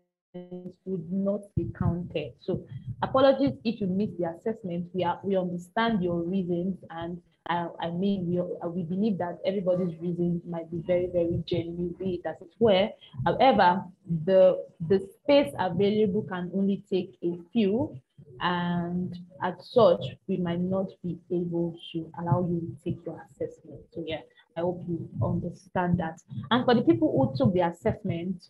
would not be counted. So apologies if you missed the assessment. We understand your reasons, and I mean we believe that everybody's reasons might be very, very genuine, be it as it were. However, the space available can only take a few, and as such, we might not be able to allow you to take your assessment. So yeah, I hope you understand that. And for the people who took the assessment,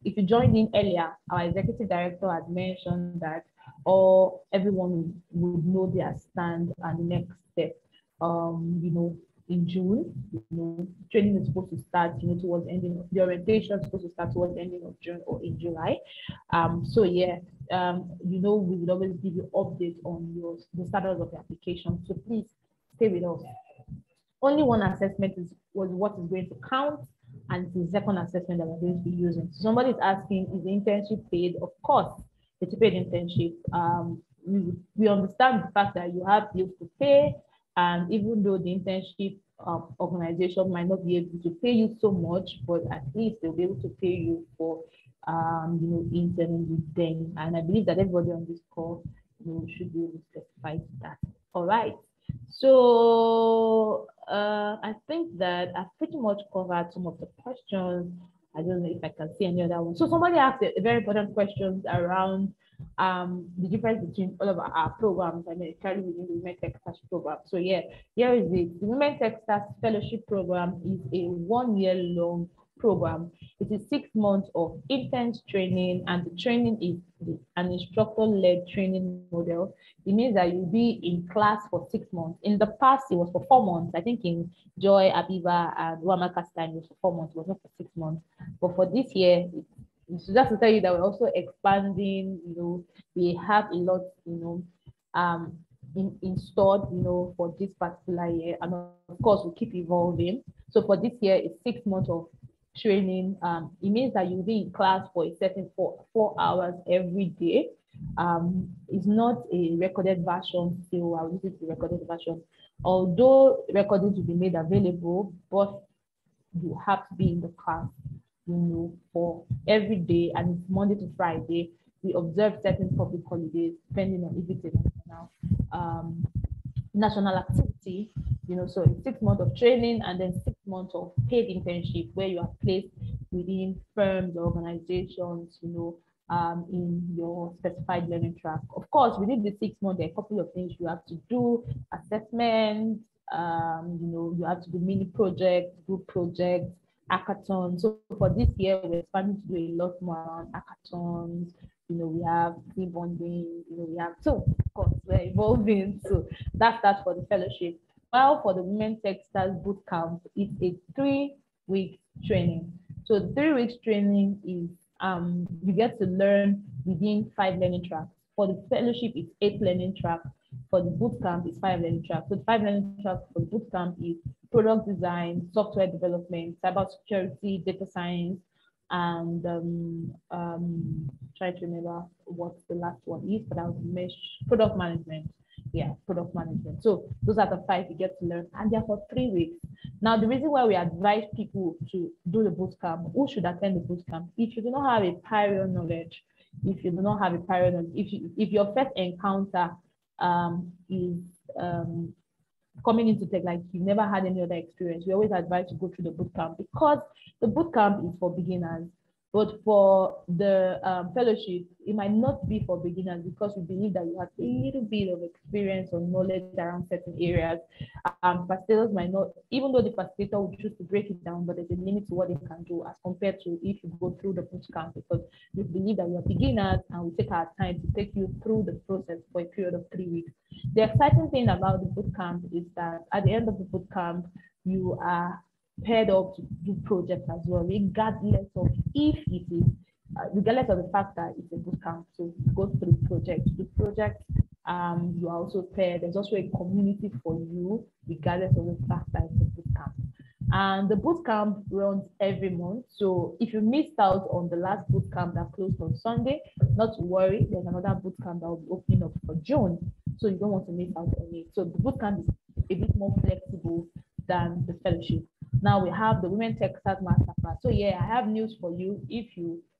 if you joined in earlier, our executive director had mentioned that everyone would know their stand and the next step. In June, training is supposed to start, towards ending. The orientation is supposed to start towards the ending of June or in July. So yeah, we would always give you updates on the status of the application. So please stay with us. Only one assessment was what is going to count, and it's the second assessment that we're going to be using. So somebody is asking, is the internship paid? Of course, it's a paid internship. We understand the fact that you have bills to pay, and even though the internship organization might not be able to pay you so much, but at least they'll be able to pay you for interning with them. And I believe that everybody on this call should be able to testify to that. All right. So I think that I've pretty much covered some of the questions. I don't know if I can see any other one. So somebody asked a very important questions around the difference between all of our programs, I mean, carry within the Women Techsters program. So yeah, here is it. The Women Techsters Fellowship Program is a 1 year long program. It is 6 months of intense training, and the training is an instructor-led training model. It means that you'll be in class for 6 months. In the past, it was for 4 months. I think in Joy, Abiba, and Wamaka's time, it was for 4 months. It was not for 6 months. But for this year, so just to tell you that we're also expanding, we have a lot, installed, for this particular year. And of course, we keep evolving. So for this year, it's 6 months of training. It means that you'll be in class for a certain 4 hours every day. It's not a recorded version still. I'll use it the recorded version. Although recordings will be made available, but you have to be in the class, for every day, and it's Monday to Friday. We observe certain public holidays, depending on if it's a national activity, so it's 6 months of training and then 6 months of paid internship where you are placed within firms, organizations, in your specified learning track. Of course, within the 6 months, there are a couple of things you have to do: assessments, you have to do mini projects, group projects, hackathons. So for this year, we're planning to do a lot more around hackathons. We have team bonding, we have, so of course we're evolving. So that's that for the fellowship. While for the Women Techsters Bootcamp, it's a 3-week training. So 3 weeks training is you get to learn within 5 learning tracks. For the fellowship, it's 8 learning tracks. For the bootcamp, it's 5 learning tracks. So the 5 learning tracks for the bootcamp is product design, software development, cybersecurity, data science, and try to remember what the last one is, but I'll mesh product management. Yeah, product management. So those are the 5 you get to learn, and they're for 3 weeks. Now, the reason why we advise people to do the bootcamp, who should attend the bootcamp, if you do not have a prior knowledge, if your first encounter is coming into tech, like you've never had any other experience, we always advise to go through the bootcamp, because the bootcamp is for beginners. But for the fellowship, it might not be for beginners, because we believe that you have a little bit of experience or knowledge around certain areas. Facilitators might not, even though the facilitator will choose to break it down, but there's a limit to what they can do as compared to if you go through the bootcamp, because we believe that you're beginners and we take our time to take you through the process for a period of 3 weeks. The exciting thing about the bootcamp is that at the end of the bootcamp, you are paired up to do projects as well, regardless of if it is, regardless of the fact that it's a bootcamp. So you go through projects. The project, you are also paired. There's also a community for you, regardless of the fact that it's a bootcamp. And the bootcamp runs every month. So if you missed out on the last bootcamp that closed on Sunday, not to worry, there's another bootcamp that will be opening up for June. So you don't want to miss out on it. So the bootcamp is a bit more flexible than the fellowship. Now we have the Women Techsters Masterclass. So yeah, I have news for you.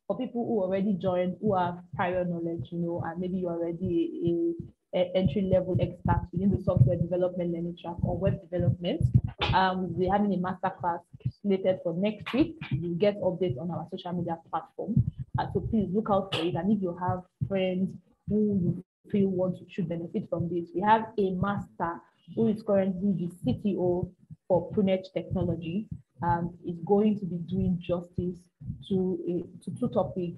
For people who already joined, who have prior knowledge, and maybe you're already a entry-level expert within the software development learning track or web development, we'll be having a masterclass slated for next week. You'll get updates on our social media platform. So please look out for it. And if you have friends who you feel should benefit from this, we have a master who is currently the CTO for Prunech Technology, is going to be doing justice to 2 topics,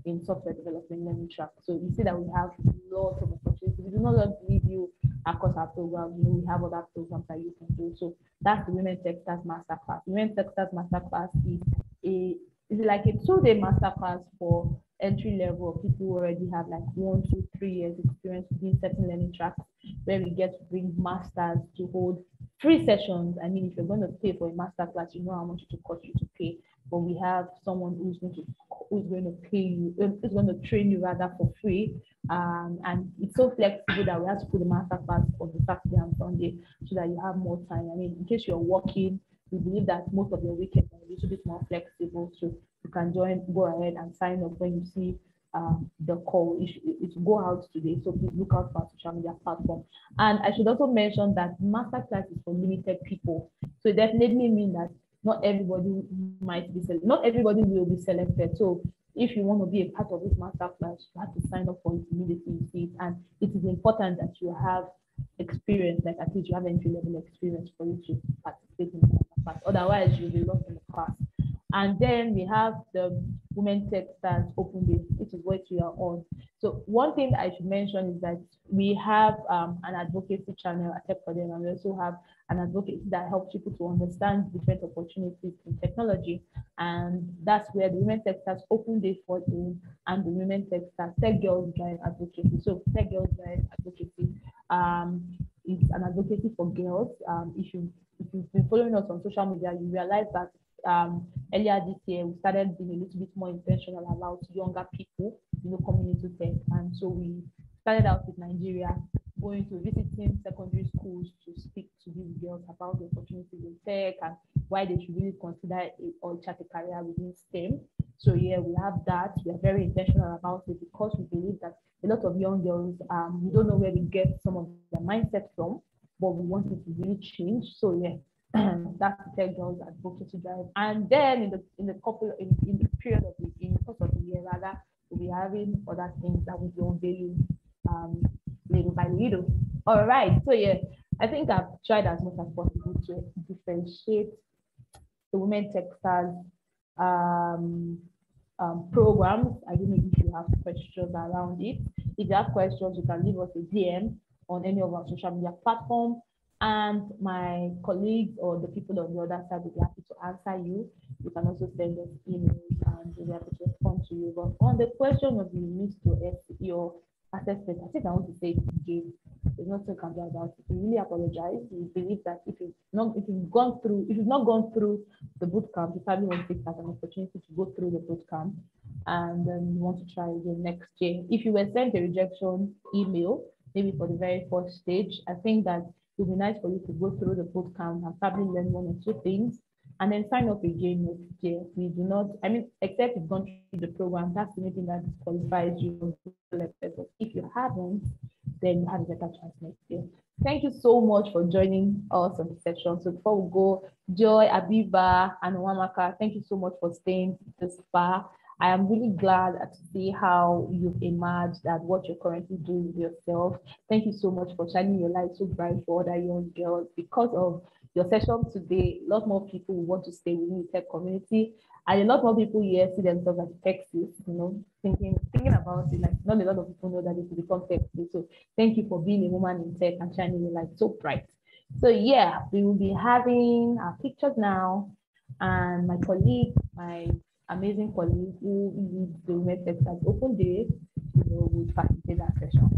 in software development learning track. So you see that we have lots of opportunities. We do not just leave you across our programs. We have other programs that you can do. So that's the Women Techsters Masterclass. Women Techsters Masterclass is like a 2-day masterclass for entry level people who already have like 1, 2, 3 years experience within certain learning tracks, where we get to bring masters to hold free sessions. I mean, if you're going to pay for a master class, you know how much it will cost you to pay. But we have someone who's going to pay you, who's going to train you rather for free. And it's so flexible that we have to put the master class on the Saturday and Sunday so that you have more time. I mean, in case you're working, we believe that most of your weekends are a little bit more flexible, so you can go ahead and sign up when you see the call. It will go out today, so please look out for our social media platform. And I should also mention that masterclass is for limited people, so it definitely means that not everybody not everybody will be selected. So if you want to be a part of this masterclass, you have to sign up for it immediately you see it. And it is important that you have experience, like at least you have entry-level experience for you to participate in the masterclass. Otherwise, you'll be lost in the class. And then we have the Women Techsters Open Day, which is what we are on. So one thing that I should mention is that we have an advocacy channel at Tech for Them, and we also have an advocacy that helps people to understand different opportunities in technology. And that's where the Women Techsters Open Day 14 and the Women Techsters Tech Girls Drive Advocacy. So Tech Girls Drive Advocacy is an advocacy for girls. If you've been following us on social media, you realize that earlier this year, we started being a little bit more intentional about younger people, coming into tech. And so we started out with Nigeria, going to visiting secondary schools to speak to these girls about the opportunities in tech and why they should really consider it or chart a career within STEM. So yeah, we have that. We are very intentional about it because we believe that a lot of young girls, we don't know where we get some of their mindset from, but we want it to really change. So yeah. That's the Tech Girls Advocacy Drive. And then in the period of in the course of the year, rather, we'll be having other things that we'll be unveiling little by little. All right. So yeah, I think I've tried as much as possible to differentiate the Women Techsters programs. I don't know if you have questions around it. If you have questions, you can leave us a DM on any of our social media platforms. And my colleagues or the people on the other side will be happy to answer you. You can also send us emails and we'll be happy to respond to you. But on the question of you missed your assessment, I think I want to say it again. There's nothing can do about it. We really apologize. We believe that if you've not gone through the boot camp, you probably won't take that as an opportunity to go through the boot camp and then you want to try again next year. If you were sent a rejection email, maybe for the very first stage, I think that it would be nice for you to go through the boot camp and probably learn one or two things and then sign up again next year. We do not, except you've gone through the program, that's the only thing that disqualifies you. If you haven't, then you have a better chance next year. Thank you so much for joining us on the session. So before we go, Joy, Abiba, and Wamaka, thank you so much for staying this far. I am really glad to see how you've emerged and what you're currently doing with yourself. Thank you so much for shining your light so bright for other young girls. Because of your session today, a lot more people will want to stay within the tech community. And a lot more people here see themselves as Techsters, thinking about it. Like, not a lot of people know that they could become Techsters. So thank you for being a woman in tech and shining your light so bright. So yeah, we will be having our pictures now. And my colleague, my amazing colleague who leads the Women Techsters Open Day, will facilitate that session.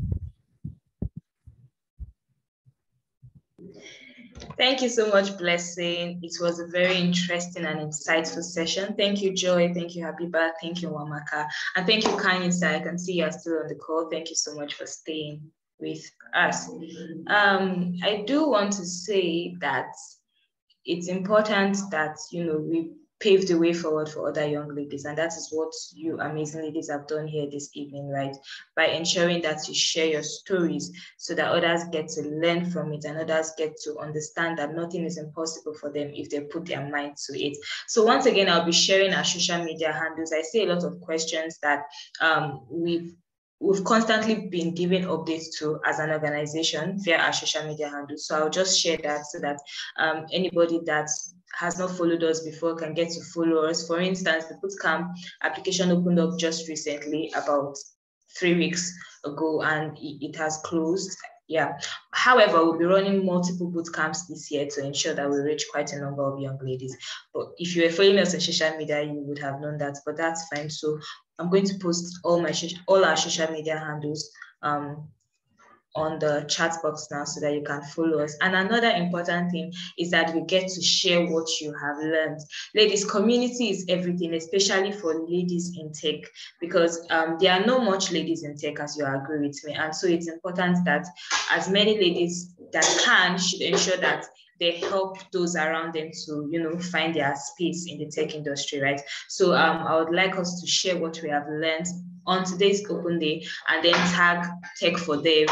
Thank you so much, Blessing. It was a very interesting and insightful session. Thank you, Joy. Thank you, Habiba. Thank you, Wamaka. And thank you, Kanyisa. I can see you are still on the call. Thank you so much for staying with us. I do want to say that it's important that, we pave the way forward for other young ladies. And that is what you amazing ladies have done here this evening, right? By ensuring that you share your stories so that others get to learn from it and others get to understand that nothing is impossible for them if they put their mind to it. So once again, I'll be sharing our social media handles. I see a lot of questions that we've constantly been giving updates to as an organization via our social media handles. So I'll just share that so that anybody that has not followed us before can get to follow us. For instance, the bootcamp application opened up just recently, about 3 weeks ago, and it has closed. Yeah. However, we'll be running multiple bootcamps this year to ensure that we reach quite a number of young ladies. But if you were following us on social media, you would have known that, but that's fine. So I'm going to post all our social media handles on the chat box now so that you can follow us. And another important thing is that we get to share what you have learned. Ladies, community is everything, especially for ladies in tech, because there are not much ladies in tech, as you agree with me. And so it's important that as many ladies that can should ensure that they help those around them to, you know, find their space in the tech industry, right? So I would like us to share what we have learned on today's open day and then tag Tech for Dev.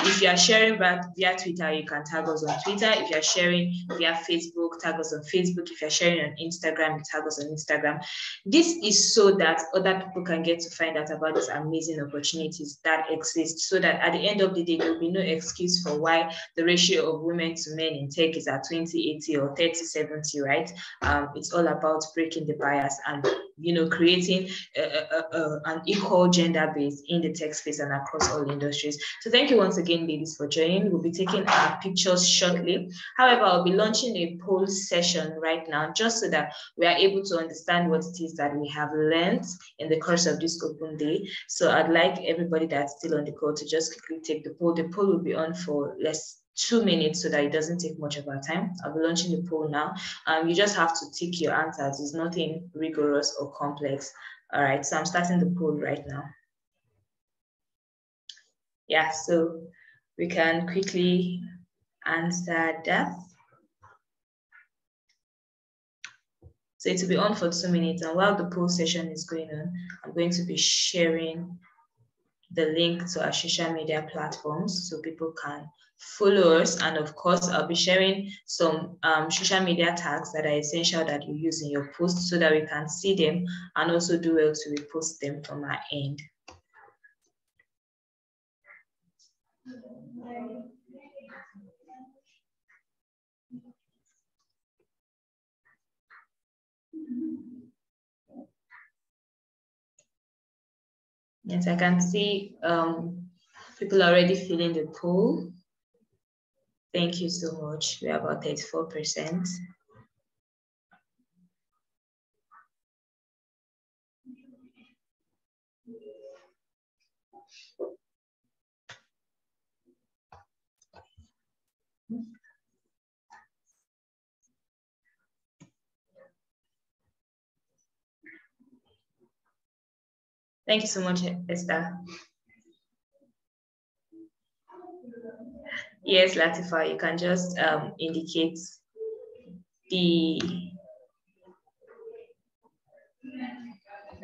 If you are sharing via Twitter, you can tag us on Twitter. If you are sharing via Facebook, tag us on Facebook. If you're sharing on Instagram, tag us on Instagram. This is so that other people can get to find out about these amazing opportunities that exist, so that at the end of the day, there will be no excuse for why the ratio of women to men in tech is at 20/80 or 30/70, right? It's all about breaking the bias and, you know, creating an equal gender base in the tech space and across all industries. So thank you once again, ladies, for joining. We'll be taking our pictures shortly. However, I'll be launching a poll session right now, just so that we are able to understand what it is that we have learned in the course of this open day. So I'd like everybody that's still on the call to just quickly take the poll. The poll will be on for 2 minutes so that it doesn't take much of our time. I'll be launching the poll now. You just have to tick your answers. It's nothing rigorous or complex. All right, so I'm starting the poll right now. Yeah, so we can quickly answer that. So it will be on for 2 minutes, and while the poll session is going on, I'm going to be sharing the link to our social media platforms so people can follow us. And of course, I'll be sharing some social media tags that are essential that you use in your posts so that we can see them and also do well to repost them from our end. Yes, I can see people are already filling the poll. Thank you so much. We're about 34%. Thank you so much, Esther. Yes, Latifa, you can just indicate the...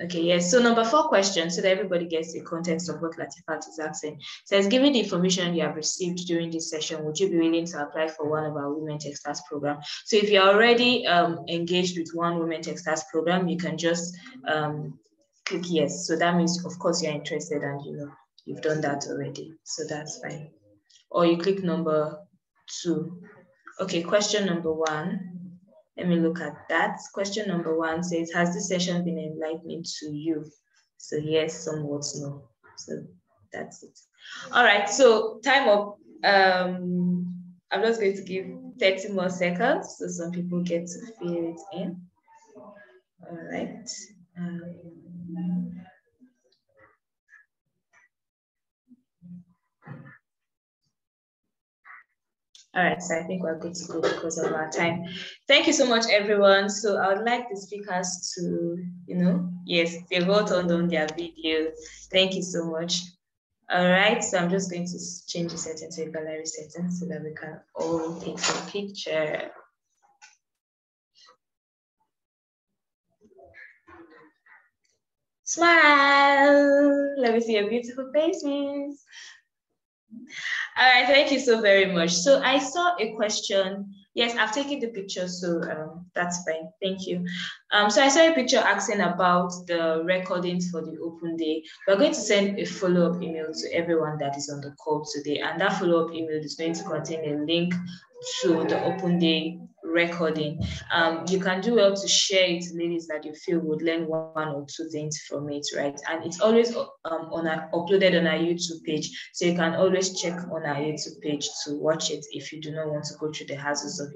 Okay, yes. So number 4 question, so that everybody gets the context of what Latifat is asking. Says, given the information you have received during this session, would you be willing to apply for one of our Women Techstars program? So if you're already engaged with one Women Techstars program, you can just click yes. So that means, of course, you're interested and you know you've done that already. So that's fine. Or you click number 2. Okay, question number 1. Let me look at that. Question number 1 says, has this session been enlightening to you? So yes, somewhat no. So that's it. All right, so time up. I'm just going to give 30 more seconds so some people get to fill it in. All right. All right, so I think we're good to go because of our time. Thank you so much, everyone. So I would like the speakers to, yes, they've all turned on their video. Thank you so much. All right, so I'm just going to change the setting to a gallery setting so that we can all take a picture. Smile. Let me see your beautiful faces. All right, thank you so very much. So I saw a question. Yes, I've taken the picture, so that's fine. Thank you. So I saw a picture asking about the recordings for the open day. We're going to send a follow-up email to everyone that is on the call today, and that follow-up email is going to contain a link to the open day recording. You can do well to share it to ladies that you feel would learn 1 or 2 things from it, right? And it's always uploaded on our YouTube page, so you can always check on our YouTube page to watch it if you do not want to go through the hassles of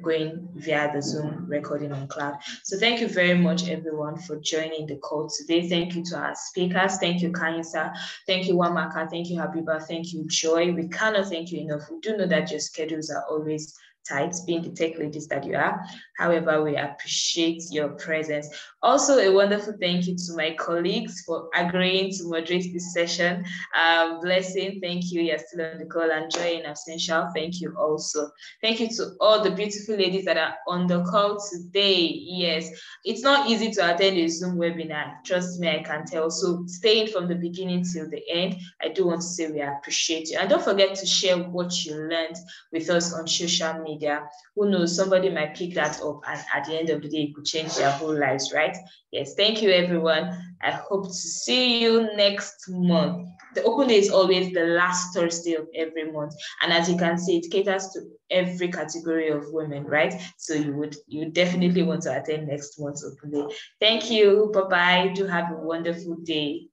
going via the Zoom recording on cloud. So thank you very much, everyone, for joining the call today. Thank you to our speakers. Thank you, Kainsa. Thank you, Wamaka. Thank you, Habiba. Thank you, Joy. We cannot thank you enough. We do know that your schedules are always tight, being the tech ladies that you are. However, we appreciate your presence. Also, a wonderful thank you to my colleagues for agreeing to moderate this session. Blessing, thank you. You're still on the call. And Joy in absentia, thank you also. Thank you to all the beautiful ladies that are on the call today. Yes, it's not easy to attend a Zoom webinar. Trust me, I can tell. So staying from the beginning till the end, I do want to say we appreciate you. And don't forget to share what you learned with us on social media. Who knows, somebody might pick that up and at the end of the day, it could change their whole lives, right? Yes, thank you, everyone. I hope to see you next month. The open day is always the last Thursday of every month. And as you can see, it caters to every category of women, right? So you definitely want to attend next month's open day. Thank you. Bye-bye. Do have a wonderful day.